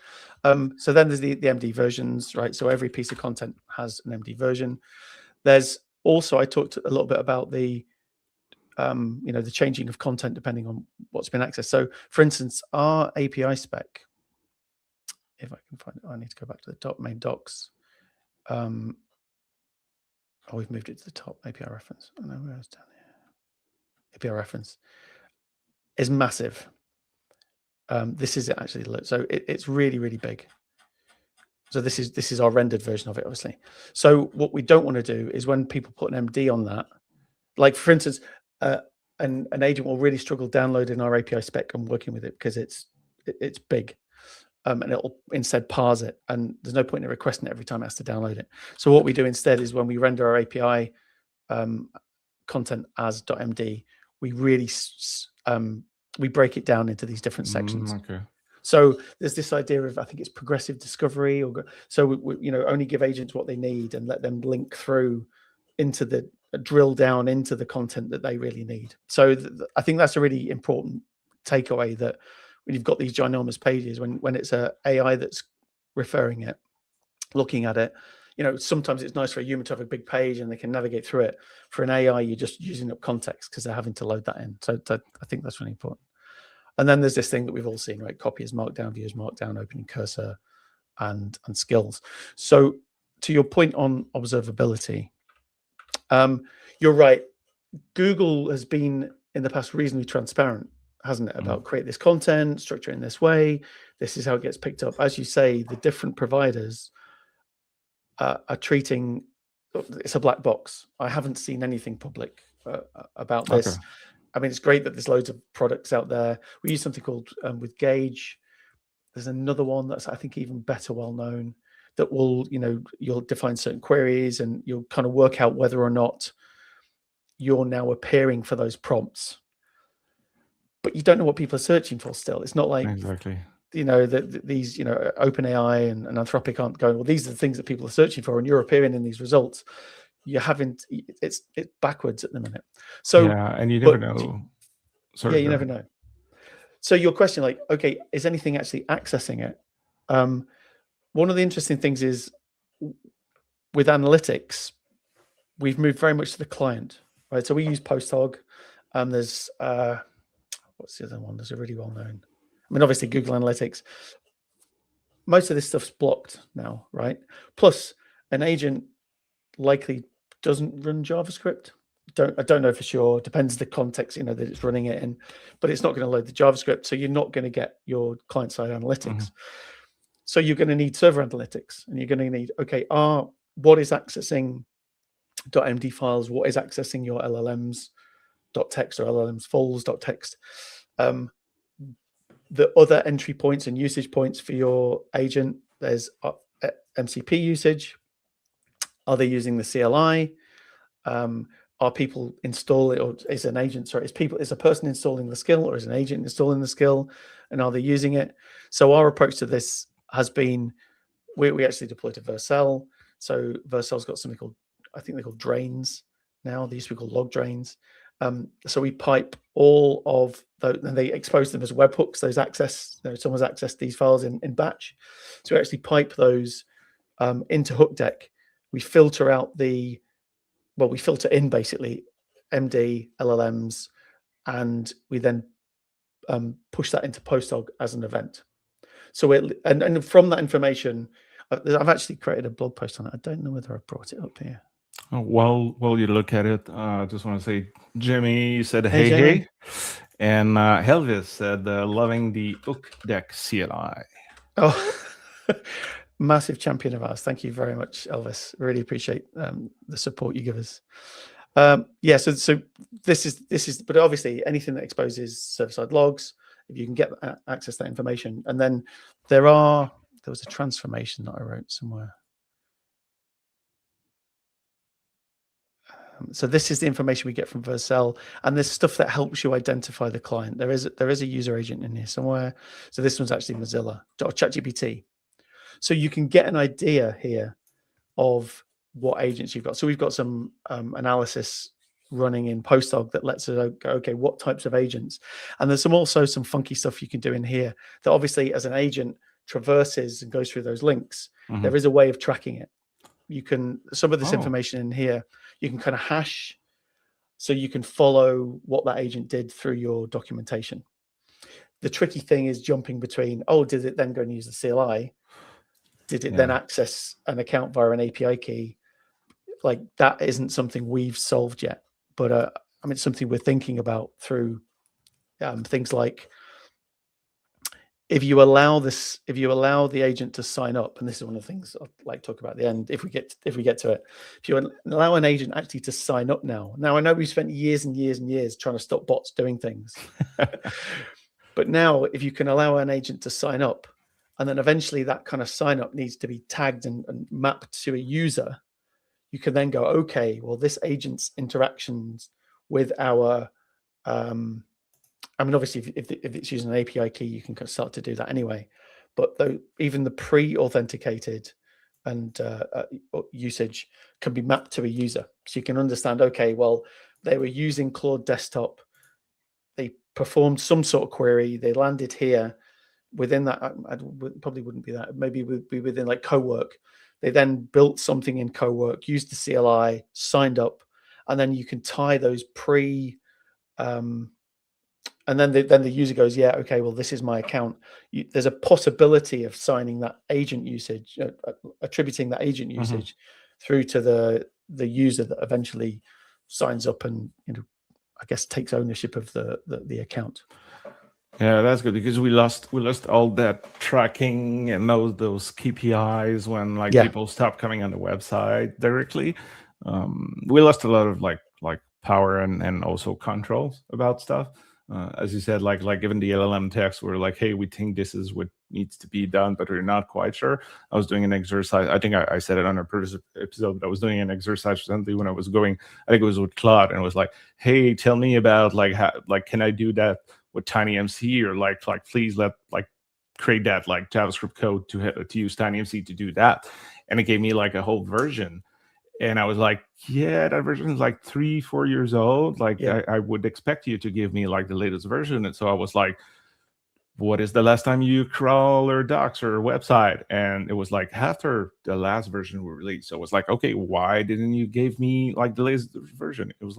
So then there's the MD versions, right? So every piece of content has an MD version. There's also, I talked a little bit about the the changing of content depending on what's been accessed. So for instance, our API spec, if I can find it, I need to go back to the main docs. We've moved it to the top. API reference. I know where I was down here. API reference is massive. This is actually, so it's really, really big. So this is our rendered version of it, obviously. So what we don't want to do is when people put an MD on that, like for instance, an agent will really struggle downloading our API spec and working with it because it's big. And it'll instead parse it, and there's no point in requesting it every time it has to download it. So what we do instead is when we render our API content as .md, we really we break it down into these different sections. Okay. So there's this idea of, I think it's progressive discovery, or so we only give agents what they need and let them link through into the drill down into the content that they really need. So I think that's a really important takeaway, that when you've got these ginormous pages, when it's a AI that's referring it, looking at it, sometimes it's nice for a human to have a big page and they can navigate through it. For an AI, you're just using up context because they're having to load that in. So I think that's really important. And then there's this thing that we've all seen, right? Copy as markdown, view as markdown, opening cursor, and skills. So to your point on observability, you're right. Google has been in the past reasonably transparent, hasn't it, about create this content, structure it in this way. This is how it gets picked up. As you say, the different providers are treating it's a black box. I haven't seen anything public about this. Okay. I mean, it's great that there's loads of products out there. We use something called with Gauge. There's another one that's, I think, even better well known that will, you'll define certain queries and you'll kind of work out whether or not you're now appearing for those prompts. But you don't know what people are searching for still. It's not like, Exactly. that these, OpenAI and Anthropic aren't going, well, these are the things that people are searching for and you're appearing in these results. You're having, it's backwards at the minute. So, yeah, and you never know. Sorry, yeah, you never know. So your question, like, okay, is anything actually accessing it? One of the interesting things is with analytics, we've moved very much to the client, right? So we use PostHog. There's what's the other one? There's a really well known. I mean, obviously Google Analytics. Most of this stuff's blocked now, right? Plus, an agent likely doesn't run JavaScript. I don't know for sure. Depends the context, that it's running it in, but it's not going to load the JavaScript, so you're not going to get your client-side analytics. So you're going to need server analytics, and you're going to need what is accessing .md files, what is accessing your llms.txt or llmsfols.txt, the other entry points and usage points for your agent. There's MCP usage. Are they using the CLI? Are people installing, or is an agent, sorry, is a person installing the skill or is an agent installing the skill, and are they using it? So our approach to this has been, we actually deployed to Vercel. So Vercel's got something called, I think they're called drains now. They used to be called log drains. So we pipe all of those, and they expose them as webhooks, those access, someone's accessed these files in batch. So we actually pipe those into Hookdeck. We filter out we filter in basically MD, LLMs, and we then push that into PostHog as an event. So and from that information, I've actually created a blog post on it. I don't know whether I brought it up here. While you look at it, I just want to say, Jimmy said, hey. And Helvis said, loving the Hookdeck CLI. Oh, massive champion of ours. Thank you very much, Elvis. Really appreciate the support you give us. Yeah, so this is, but obviously anything that exposes server-side logs, if you can get access to that information. And then there was a transformation that I wrote somewhere. So this is the information we get from Vercel, and there's stuff that helps you identify the client. There is a user agent in here somewhere. So this one's actually Mozilla or ChatGPT. So you can get an idea here of what agents you've got. So we've got some analysis running in PostHog that lets us go, okay, what types of agents? And there's also some funky stuff you can do in here that obviously as an agent traverses and goes through those links, there is a way of tracking it. You can, some of this information in here, you can kind of hash, so you can follow what that agent did through your documentation. The tricky thing is jumping between, did it then go and use the CLI? Did it then access an account via an API key? Like that isn't something we've solved yet, but I mean, it's something we're thinking about through things like, if you allow the agent to sign up, and this is one of the things I'd like to talk about at the end, if we get to it, if you allow an agent actually to sign up now I know we spent years and years and years trying to stop bots doing things, but now if you can allow an agent to sign up, and then eventually that kind of sign up needs to be tagged and mapped to a user, you can then go, okay, well, this agent's interactions with our I mean, obviously, if it's using an API key, you can start to do that anyway. But even the pre-authenticated and usage can be mapped to a user. So you can understand, okay, well, they were using Claude Desktop. They performed some sort of query. They landed here. Within that, probably wouldn't be that. Maybe it would be within like co-work. They then built something in co-work, used the CLI, signed up, and then you can tie those and then the user goes, yeah, okay, well, this is my account. There's a possibility of signing that agent usage, attributing that agent usage through to the user that eventually signs up and, I guess, takes ownership of the account. Yeah, that's good, because we lost all that tracking and those KPIs when people stopped coming on the website directly. We lost a lot of like power and also controls about stuff. As you said, like given the LLM text, we're like, hey, we think this is what needs to be done, but we're not quite sure. I was doing an exercise. I think I said it on a previous episode, but I was doing an exercise recently when I was going, I think it was with Claude, and it was like, hey, tell me about how, can I do that with TinyMC, or please create that JavaScript code to use TinyMC to do that. And it gave me a whole version. And I was like, yeah, that version is 3-4 years old. I would expect you to give me the latest version. And so I was like, what is the last time you crawl or docs or website? And it was after the last version we released. So it was like, okay, why didn't you give me the latest version? It was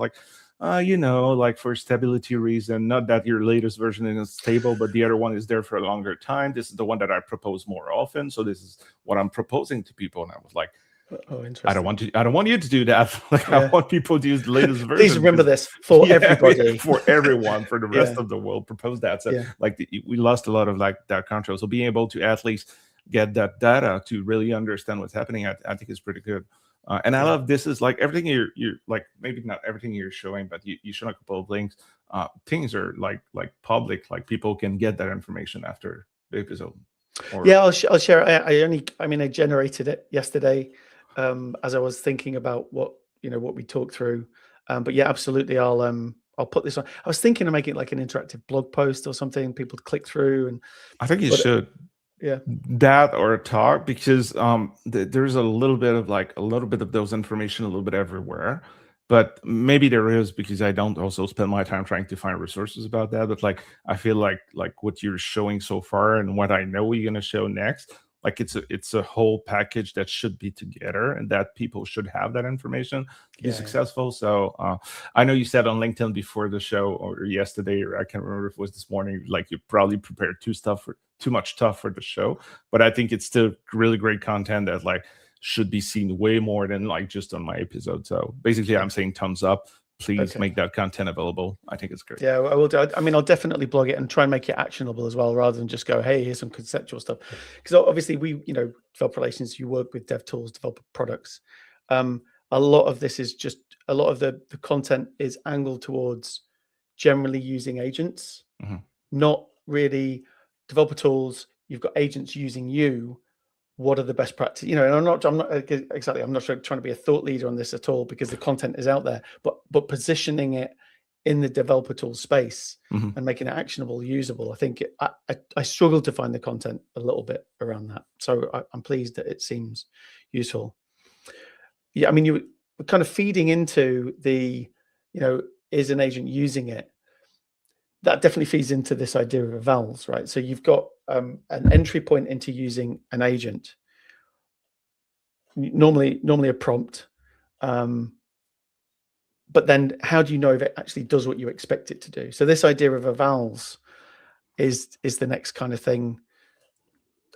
for stability reason, not that your latest version is stable, but the other one is there for a longer time. This is the one that I propose more often. So this is what I'm proposing to people. And I was like, oh, interesting. I don't want you to do that. I want people to use the latest version. Please remember this for everybody. For everyone, for the rest of the world, propose that. So we lost a lot of that control. So being able to at least get that data to really understand what's happening, I think is pretty good. And I love this is everything you're maybe not everything you're showing, but you show a couple of links. Things are public, people can get that information after the episode. I'll share it. I generated it yesterday as I was thinking about what we talked through. But yeah, absolutely, I'll put this on. I was thinking of making it an interactive blog post or something, people to click through. And I think you should. Yeah, that or a talk, because there's a little bit of those information a little bit everywhere, but maybe there is, because I don't also spend my time trying to find resources about that. But I feel like what you're showing so far and what I know you're going to show next, it's a whole package that should be together, and that people should have that information to be successful. So I know you said on LinkedIn before the show, or yesterday, or I can't remember if it was this morning, you probably prepared too much stuff for the show, but I think it's still really great content that should be seen way more than just on my episode. So basically, I'm saying thumbs up. Please make that content available. I think it's great. Yeah, I will do. I'll definitely blog it and try and make it actionable as well, rather than just go, hey, here's some conceptual stuff. Because obviously we, developer relations, you work with dev tools, developer products. A lot of this is just, a lot of the content is angled towards generally using agents, not really developer tools. You've got agents using you. What are the best practices? And I'm not trying to be a thought leader on this at all, because the content is out there, but positioning it in the developer tool space and making it actionable, usable. I think I struggled to find the content a little bit around that. So I'm pleased that it seems useful. Yeah, you were kind of feeding into the, is an agent using it? That definitely feeds into this idea of evals, right? So you've got an entry point into using an agent, normally a prompt, but then how do you know if it actually does what you expect it to do? So this idea of evals is the next kind of thing.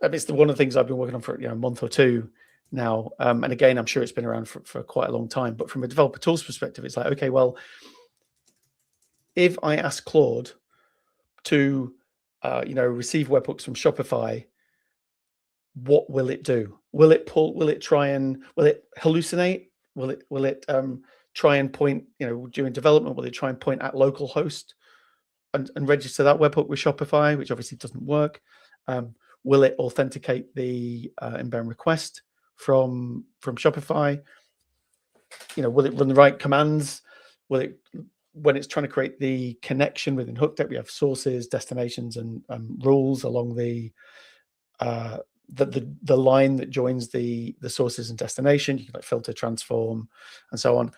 It's one of the things I've been working on for a month or two now, and again, I'm sure it's been around for quite a long time. But from a developer tools perspective, it's okay, well, if I ask Claude to receive webhooks from Shopify, what will it do? Will it pull? Will it try and will it hallucinate? Will it try and point, during development, will it try and point at localhost and register that webhook with Shopify, which obviously doesn't work? Will it authenticate the inbound request from Shopify? Will it run the right commands? Will it, when it's trying to create the connection within Hookdeck, we have sources, destinations, and rules along the line that joins the sources and destination. You can filter, transform, and so on.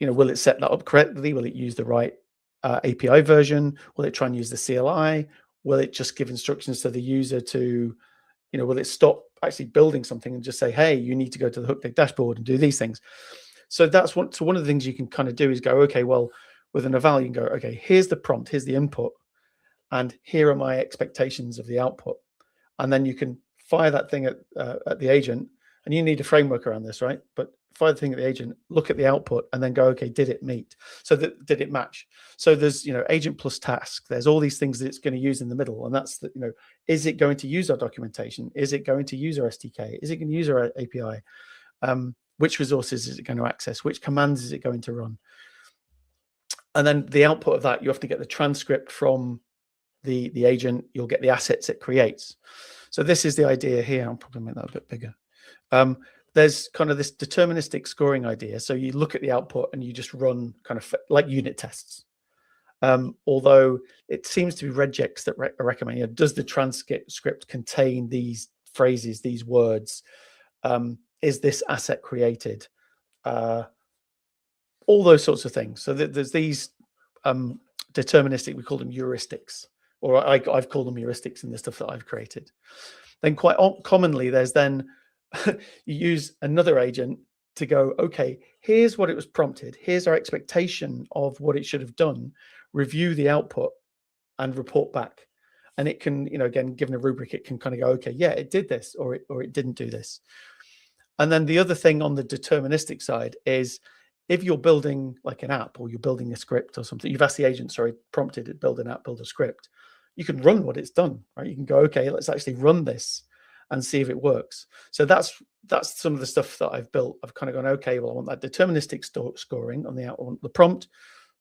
Will it set that up correctly? Will it use the right API version? Will it try and use the CLI? Will it just give instructions to the user to, will it stop actually building something and just say, hey, you need to go to the Hookdeck dashboard and do these things. So that's one of the things you can kind of do is go, okay, well, with an eval, you can go, okay, here's the prompt, here's the input, and here are my expectations of the output. And then you can fire that thing at the agent, and you need a framework around this, right? But fire the thing at the agent, look at the output, and then go, okay, did it meet? So did it match? So there's, agent plus task. There's all these things that it's going to use in the middle, and that's the, is it going to use our documentation? Is it going to use our SDK? Is it going to use our API? Which resources is it going to access? Which commands is it going to run? And then the output of that, you have to get the transcript from the agent. You'll get the assets it creates. So this is the idea here. I'll probably make that a bit bigger. There's kind of this deterministic scoring idea. So you look at the output and you just run kind of like unit tests. Although it seems to be regex that recommend, does the transcript contain these phrases, these words? Is this asset created? All those sorts of things. So there's these deterministic, we call them heuristics, or I've called them heuristics in the stuff that I've created. Then quite commonly, there's then you use another agent to go, okay, here's what it was prompted. Here's our expectation of what it should have done. Review the output and report back. And it can, again, given a rubric, it can kind of go, okay, yeah, it did this, or it didn't do this. And then the other thing on the deterministic side is if you're building like an app or you're building a script or something, you've asked the agent, prompted it, build an app, build a script, you can run what it's done, right? You can go, okay, let's actually run this and see if it works. So that's some of the stuff that I've built. I've kind of gone, okay, well, I want that deterministic scoring on the prompt,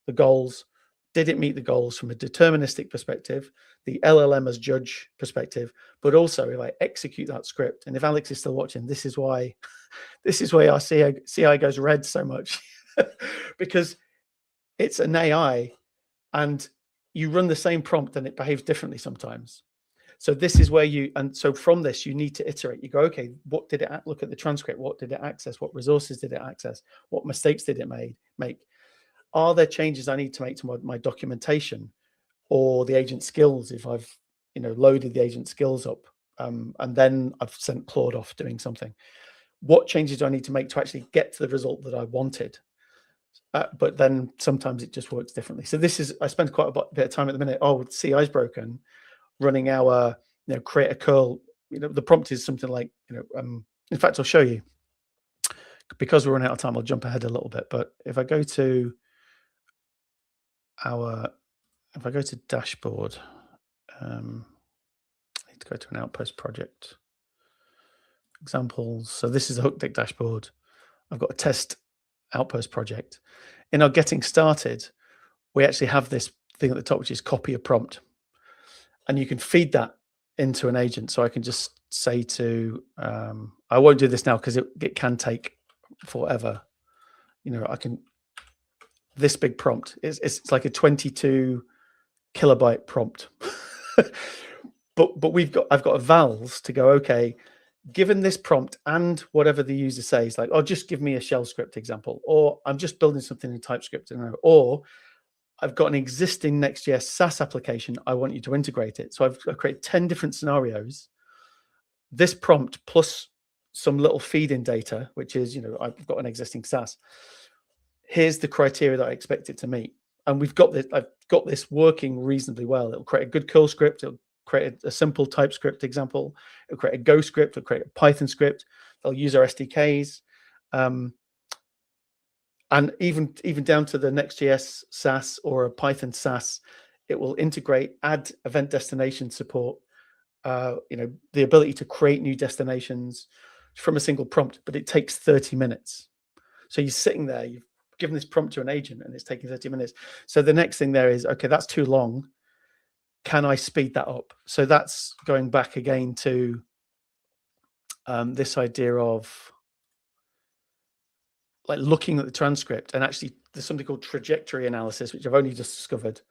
the goals. Did it meet the goals from a deterministic perspective, the LLM as judge perspective, but also if I execute that script, and if Alex is still watching, this is why our CI goes red so much, because it's an AI and you run the same prompt and it behaves differently sometimes. So this is where so from this, you need to iterate. You go, okay, what did it look at the transcript? What did it access? What resources did it access? What mistakes did it make? Are there changes I need to make to my documentation or the agent skills if I've loaded the agent skills up and then I've sent Claude off doing something? What changes do I need to make to actually get to the result that I wanted? But then sometimes it just works differently. So I spend quite a bit of time at the minute. Oh, CI's broken. Running our create a curl. The prompt is something like in fact, I'll show you. Because we're running out of time, I'll jump ahead a little bit. But if I go to dashboard, I need to go to an Outpost project. Examples. So this is a Hookdeck dashboard. I've got a test Outpost project. In our getting started, we actually have this thing at the top, which is copy a prompt. And you can feed that into an agent. So I can just say to, I won't do this now because it can take forever. This big prompt it's like a 22 kilobyte prompt. but I've got evals to go, okay, given this prompt and whatever the user says, like, oh, just give me a shell script example, or I'm just building something in TypeScript, or I've got an existing Next.js SaaS application. I want you to integrate it. So I've created 10 different scenarios. This prompt plus some little feed-in data, which is, I've got an existing SaaS. Here's the criteria that I expect it to meet. And I've got this working reasonably well. It'll create a good curl script. It'll create a simple TypeScript example. It'll create a Go script. It'll create a Python script. They'll use our SDKs. And even down to the Next.js SaaS or a Python SaaS, it will integrate, add event destination support, the ability to create new destinations from a single prompt, but it takes 30 minutes. So you're sitting there, you've given this prompt to an agent and it's taking 30 minutes. So the next thing there is, okay, that's too long. Can I speed that up? So that's going back again to this idea of like looking at the transcript, and actually there's something called trajectory analysis, which I've only just discovered,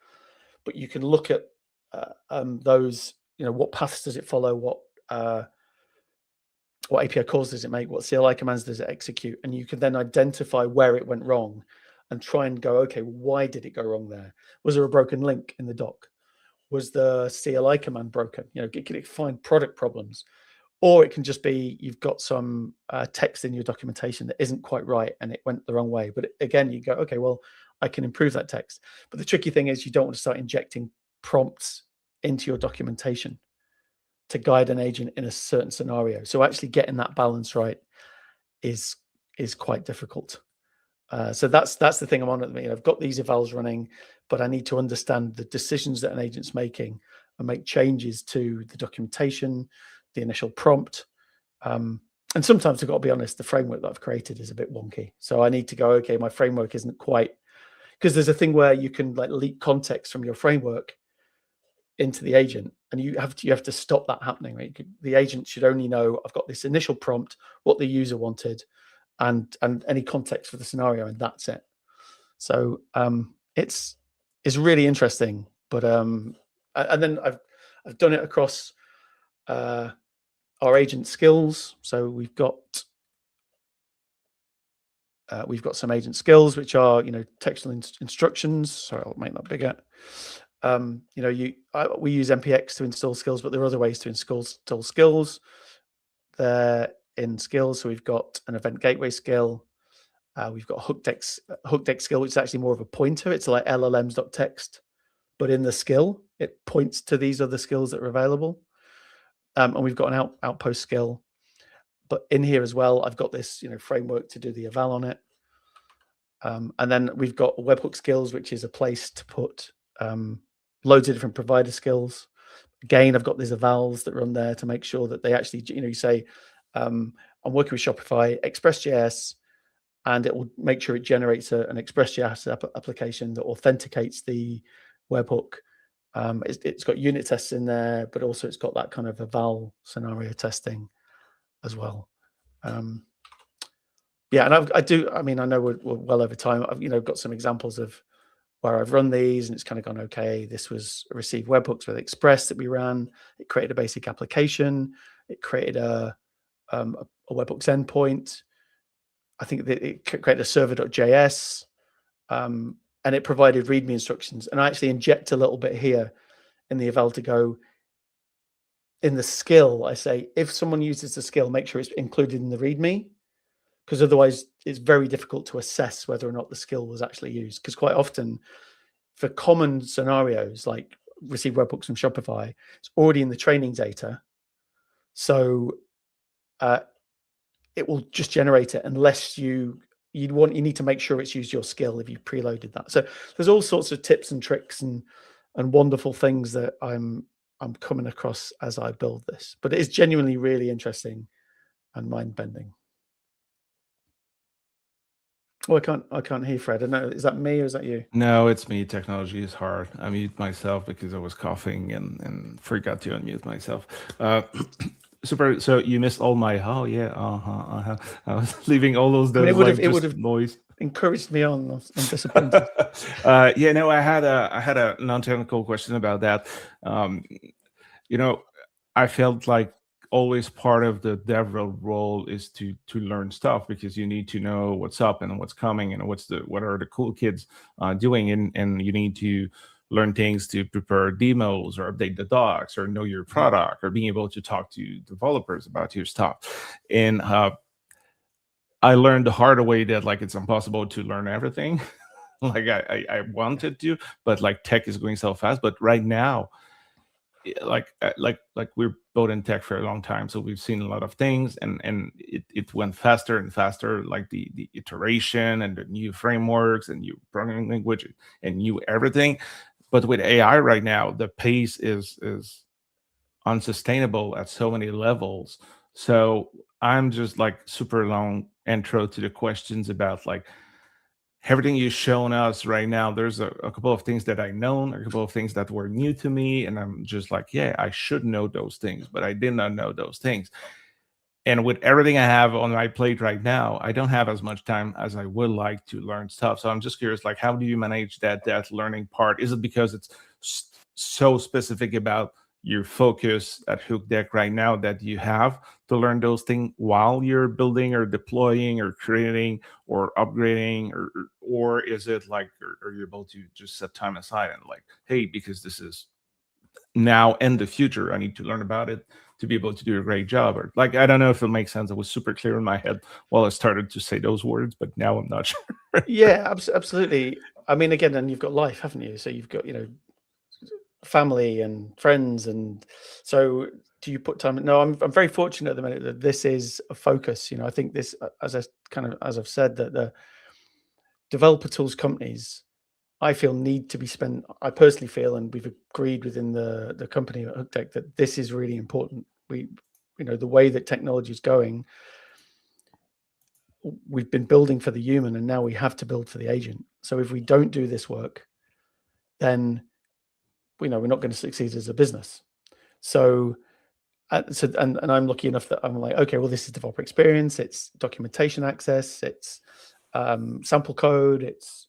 but you can look at those, what paths does it follow? What API calls does it make? What CLI commands does it execute? And you can then identify where it went wrong and try and go, okay, why did it go wrong there? Was there a broken link in the doc? Was the CLI command broken? Can it find product problems? Or it can just be you've got some text in your documentation that isn't quite right and it went the wrong way. But again, you go, okay, well, I can improve that text. But the tricky thing is you don't want to start injecting prompts into your documentation to guide an agent in a certain scenario. So actually getting that balance right is quite difficult. So that's the thing I'm on at the minute. I've got these evals running, but I need to understand the decisions that an agent's making and make changes to the documentation, the initial prompt. And sometimes I've got to be honest, the framework that I've created is a bit wonky. So I need to go, okay, my framework isn't quite, because there's a thing where you can like leak context from your framework into the agent, and you have to stop that happening, right? The agent should only know I've got this initial prompt, what the user wanted, and any context for the scenario, and that's it. So it's really interesting. But and then I've done it across our agent skills. So we've got some agent skills, which are, textual instructions. Sorry, I'll make that bigger. We use NPX to install skills, but there are other ways to install skills. They're in skills. So we've got an event gateway skill. We've got Hookdeck skill, which is actually more of a pointer. It's like llms.txt, but in the skill, it points to these other skills that are available. And we've got an outpost skill. But in here as well, I've got this, framework to do the eval on it. And then we've got webhook skills, which is a place to put loads of different provider skills. Again, I've got these evals that run there to make sure that they actually, you say, I'm working with Shopify, Express.js, and it will make sure it generates an Express.js application that authenticates the webhook. It's got unit tests in there, but also it's got that kind of eval scenario testing as well. Yeah, and I know we're well over time. I've got some examples of where I've run these and it's kind of gone, okay, this was a received webhooks with Express that we ran. It created a basic application. It created a webhooks endpoint. I think that it created a server.js, and it provided README instructions. And I actually inject a little bit here in the eval to go in the skill. I say, if someone uses the skill, make sure it's included in the README, because otherwise it's very difficult to assess whether or not the skill was actually used. Because quite often for common scenarios like receive webhooks from Shopify, it's already in the training data. So it will just generate it unless you need to make sure it's used your skill if you preloaded that. So there's all sorts of tips and tricks and wonderful things that I'm coming across as I build this. But it is genuinely really interesting and mind-bending. Oh, I can't hear Fred. I don't know. Is that me or is that you? No, it's me. Technology is hard. I mute myself because I was coughing and forgot to unmute myself. Super. So you missed all my I was leaving all those it would have noise. Encouraged me on. I'm disappointed. I had a non-technical question about that. I felt like always part of the DevRel role is to learn stuff, because you need to know what's up and what's coming and what are the cool kids doing, and you need to learn things to prepare demos or update the docs or know your product or being able to talk to developers about your stuff. And I learned the hard way that like it's impossible to learn everything. Like I wanted to, but like tech is going so fast. But right now, like we're both in tech for a long time, so we've seen a lot of things, and it went faster and faster, like the iteration and the new frameworks and new programming language and new everything. But with AI right now, the pace is unsustainable at so many levels. So I'm just like super long intro to the questions about like everything you've shown us right now. There's a couple of things that I know, a couple of things that were new to me, and I'm just like, yeah, I should know those things, but I did not know those things. And with everything I have on my plate right now, I don't have as much time as I would like to learn stuff. So I'm just curious, like, how do you manage that learning part? Is it because it's so specific about your focus at Hookdeck right now that you have to learn those things while you're building or deploying or creating or upgrading, or is it like, are you able to just set time aside and like, hey, because this is now and the future. I need to learn about it to be able to do a great job. Or like, I don't know if it makes sense. It was super clear in my head while I started to say those words, but now I'm not sure. Yeah, absolutely. I mean, again, and you've got life, haven't you? So you've got, family and friends, and so do you put time? No, I'm very fortunate at the minute that this is a focus. I think this, as I've said, that the developer tools companies, I feel, need to be spent. I personally feel, and we've agreed within the company at Hookdeck, that this is really important. The way that technology is going, we've been building for the human, and now we have to build for the agent. So if we don't do this work, then we're not going to succeed as a business. So and I'm lucky enough that I'm like, okay, well, this is developer experience, it's documentation access, it's sample code, it's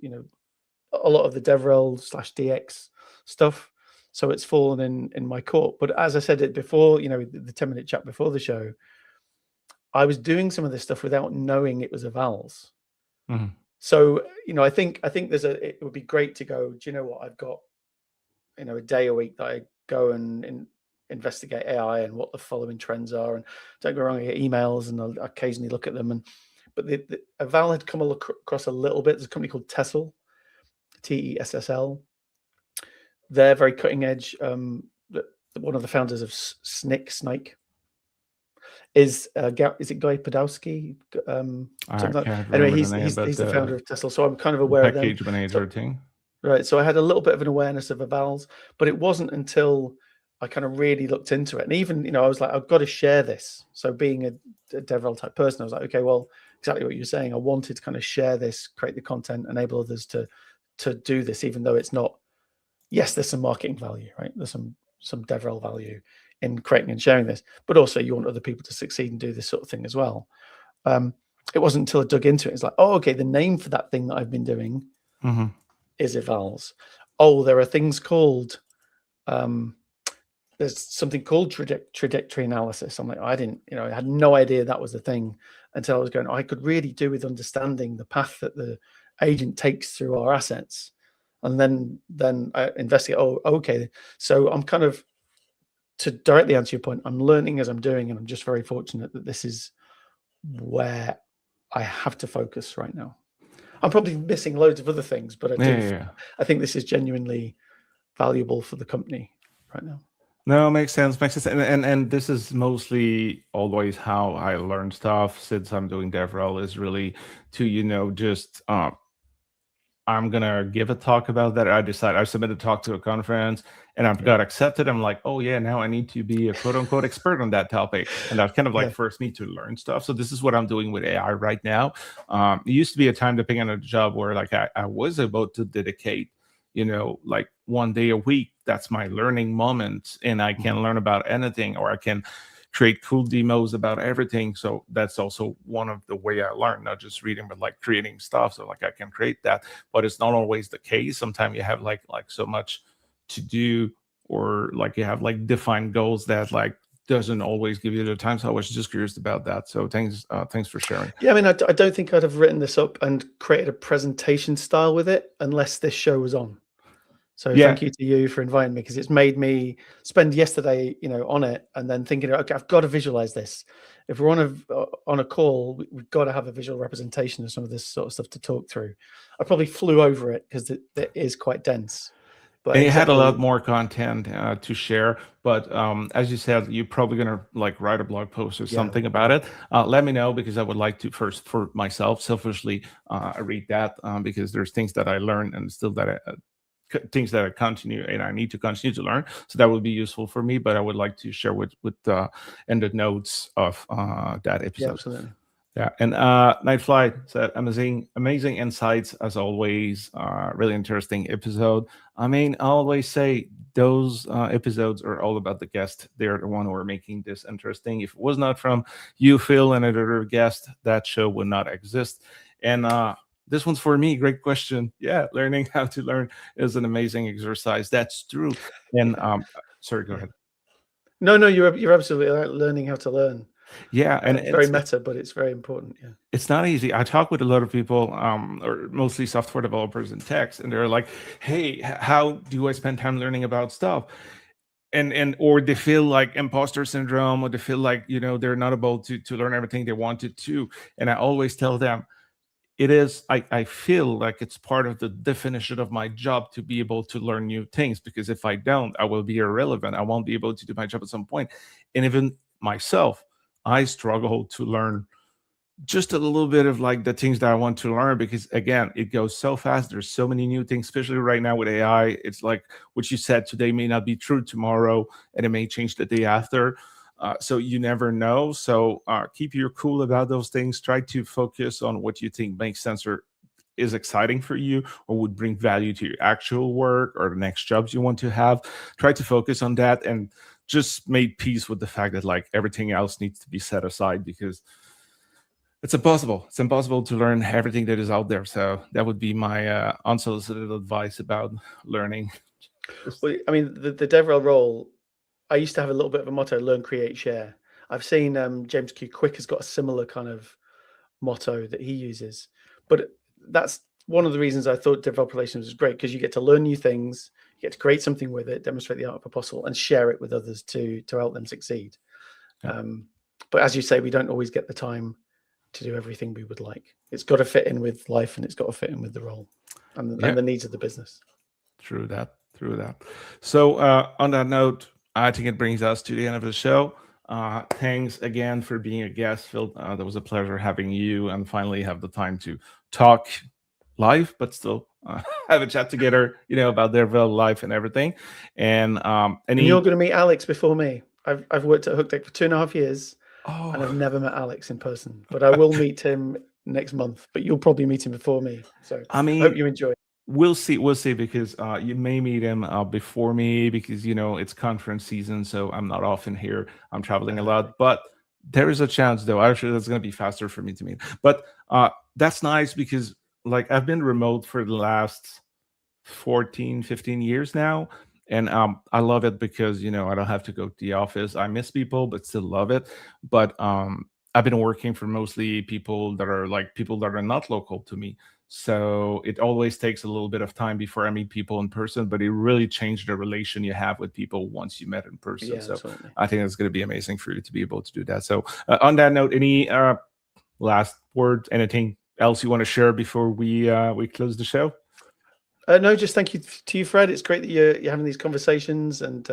a lot of the DevRel/DX stuff. So it's fallen in my court. But as I said it before, the 10-minute chat before the show, I was doing some of this stuff without knowing it was evals. Mhm. So I think it would be great to go, do you know what, I've got a day a week that I go and investigate AI and what the following trends are. And don't get me wrong, I get emails and I'll occasionally look at them. But the eval had come across a little bit. There's a company called Tessel, TESSL. They're very cutting edge. One of the founders of Snake is it Guy Podolsky? Anyway, he's the founder of Tessel. So I'm kind of aware of them. Package manager thing. Right. So I had a little bit of an awareness of evals, but it wasn't until I kind of really looked into it. And even, I was like, I've got to share this. So being a DevRel type person, I was like, okay, well, exactly what you're saying. I wanted to kind of share this, create the content, enable others to do this, even though it's not, yes, there's some marketing value, right? There's some DevRel value in creating and sharing this, but also you want other people to succeed and do this sort of thing as well. It wasn't until I dug into it. It's like, oh, okay, the name for that thing that I've been doing is evals. Oh, there are things called, there's something called trajectory analysis. I'm like, I had no idea that was a thing until I was going, I could really do with understanding the path that the agent takes through our assets. And then I investigate, oh, okay. So I'm kind of, to directly answer your point, I'm learning as I'm doing, and I'm just very fortunate that this is where I have to focus right now. I'm probably missing loads of other things, but I think this is genuinely valuable for the company right now. No, makes sense. And this is mostly always how I learn stuff since I'm doing DevRel, is really to, just I'm gonna give a talk about that. I submitted a talk to a conference and I've got accepted. I'm like, oh yeah, now I need to be a quote unquote expert on that topic. And that kind of like forced me to learn stuff. So this is what I'm doing with AI right now. It used to be a time, depending on a job, where like I was about to dedicate, like 1 day a week. That's my learning moment. And I can learn about anything, or I can create cool demos about everything. So that's also one of the way I learn, not just reading, but like creating stuff. So like I can create that, but it's not always the case. Sometimes you have like so much to do, or like you have like defined goals that like doesn't always give you the time. So I was just curious about that. So thanks for sharing. Yeah, I mean, I don't think I'd have written this up and created a presentation style with it unless this show was on. So thank you to you for inviting me, because it's made me spend yesterday, on it, and then thinking, okay, I've got to visualize this. If we're on a call, we've got to have a visual representation of some of this sort of stuff to talk through. I probably flew over it because it is quite dense. But and you had a lot more content to share, but as you said, you're probably gonna like write a blog post or something about it. Let me know, because I would like to first, for myself, selfishly, read that, because there's things that I learned and still that things that I continue and I need to continue to learn. So that would be useful for me, but I would like to share with in the notes of that episode. Yeah, absolutely. Yeah, and Nightfly said, amazing insights as always. Really interesting episode. I mean, I always say those episodes are all about the guest. They're the one who are making this interesting. If it was not from you, Phil, and another guest, that show would not exist. And this one's for me. Great question. Yeah, learning how to learn is an amazing exercise. That's true. And sorry, go ahead. No, you're absolutely right. Learning how to learn. Yeah, and it's very meta, but it's very important. Yeah, it's not easy. I talk with a lot of people, or mostly software developers and techs, and they're like, "Hey, how do I spend time learning about stuff?" and or they feel like imposter syndrome, or they feel like, they're not able to learn everything they wanted to. And I always tell them, I feel like it's part of the definition of my job to be able to learn new things, because if I don't, I will be irrelevant. I won't be able to do my job at some point. And even myself, I struggle to learn just a little bit of like the things that I want to learn, because again, it goes so fast. There's so many new things, especially right now with AI. It's like what you said today may not be true tomorrow, and it may change the day after. So you never know. So keep your cool about those things. Try to focus on what you think makes sense or is exciting for you, or would bring value to your actual work or the next jobs you want to have. Try to focus on that, and just make peace with the fact that like everything else needs to be set aside, because it's impossible. It's impossible to learn everything that is out there. So that would be my unsolicited advice about learning. Well, I mean, the DevRel role, I used to have a little bit of a motto: learn, create, share. I've seen James Q. Quick has got a similar kind of motto that he uses. But that's one of the reasons I thought DevRel Relations was great, because you get to learn new things, you get to create something with it, demonstrate the art of apostle, and share it with others to help them succeed. Yeah. But as you say, we don't always get the time to do everything we would like. It's got to fit in with life, and it's got to fit in with the role and the needs of the business. True that. So on that note, I think it brings us to the end of the show. Thanks again for being a guest, Phil. That was a pleasure having you, and finally have the time to talk live, but still have a chat together, about their real life and everything. And and you're going to meet Alex before me. I've worked at Hookdeck for 2.5 years. Oh. And I've never met Alex in person, but I will meet him next month. But you'll probably meet him before me. So I hope you enjoy. We'll see, because you may meet him before me, because it's conference season, so I'm not often here. I'm traveling a lot, but there is a chance, though. Actually, that's going to be faster for me to meet. But that's nice, because like I've been remote for the last 14, 15 years now. And I love it because, I don't have to go to the office. I miss people, but still love it. But I've been working for mostly people that are not local to me. So it always takes a little bit of time before I meet people in person, but it really changed the relation you have with people once you met in person. Yeah, so absolutely. I think it's going to be amazing for you to be able to do that. So on that note, any last words, anything else you want to share before we close the show? No, just thank you to you, Fred. It's great that you're having these conversations and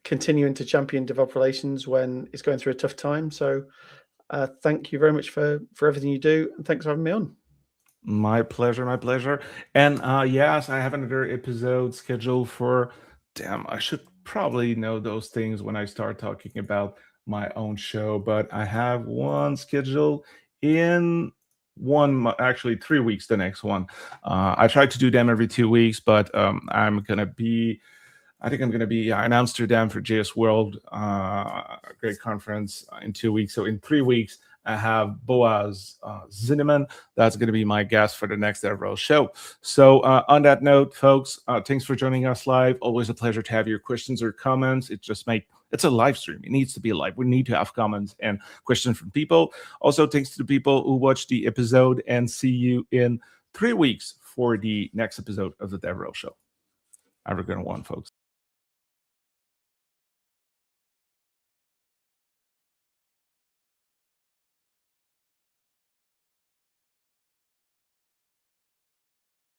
continuing to champion developer relations when it's going through a tough time. So thank you very much for everything you do, and thanks for having me on. My pleasure. And yes, I have another episode scheduled for, damn, I should probably know those things when I start talking about my own show, but I have one scheduled in actually 3 weeks, the next one. I try to do them every 2 weeks, but I think I'm gonna be in Amsterdam for JS World, a great conference in 2 weeks. So in 3 weeks, I have Boaz Zinnemann. That's going to be my guest for the next DevRel show. So on that note, folks, thanks for joining us live. Always a pleasure to have your questions or comments. It's a live stream. It needs to be live. We need to have comments and questions from people. Also, thanks to the people who watched the episode, and see you in 3 weeks for the next episode of the DevRel show. Have a good one, folks.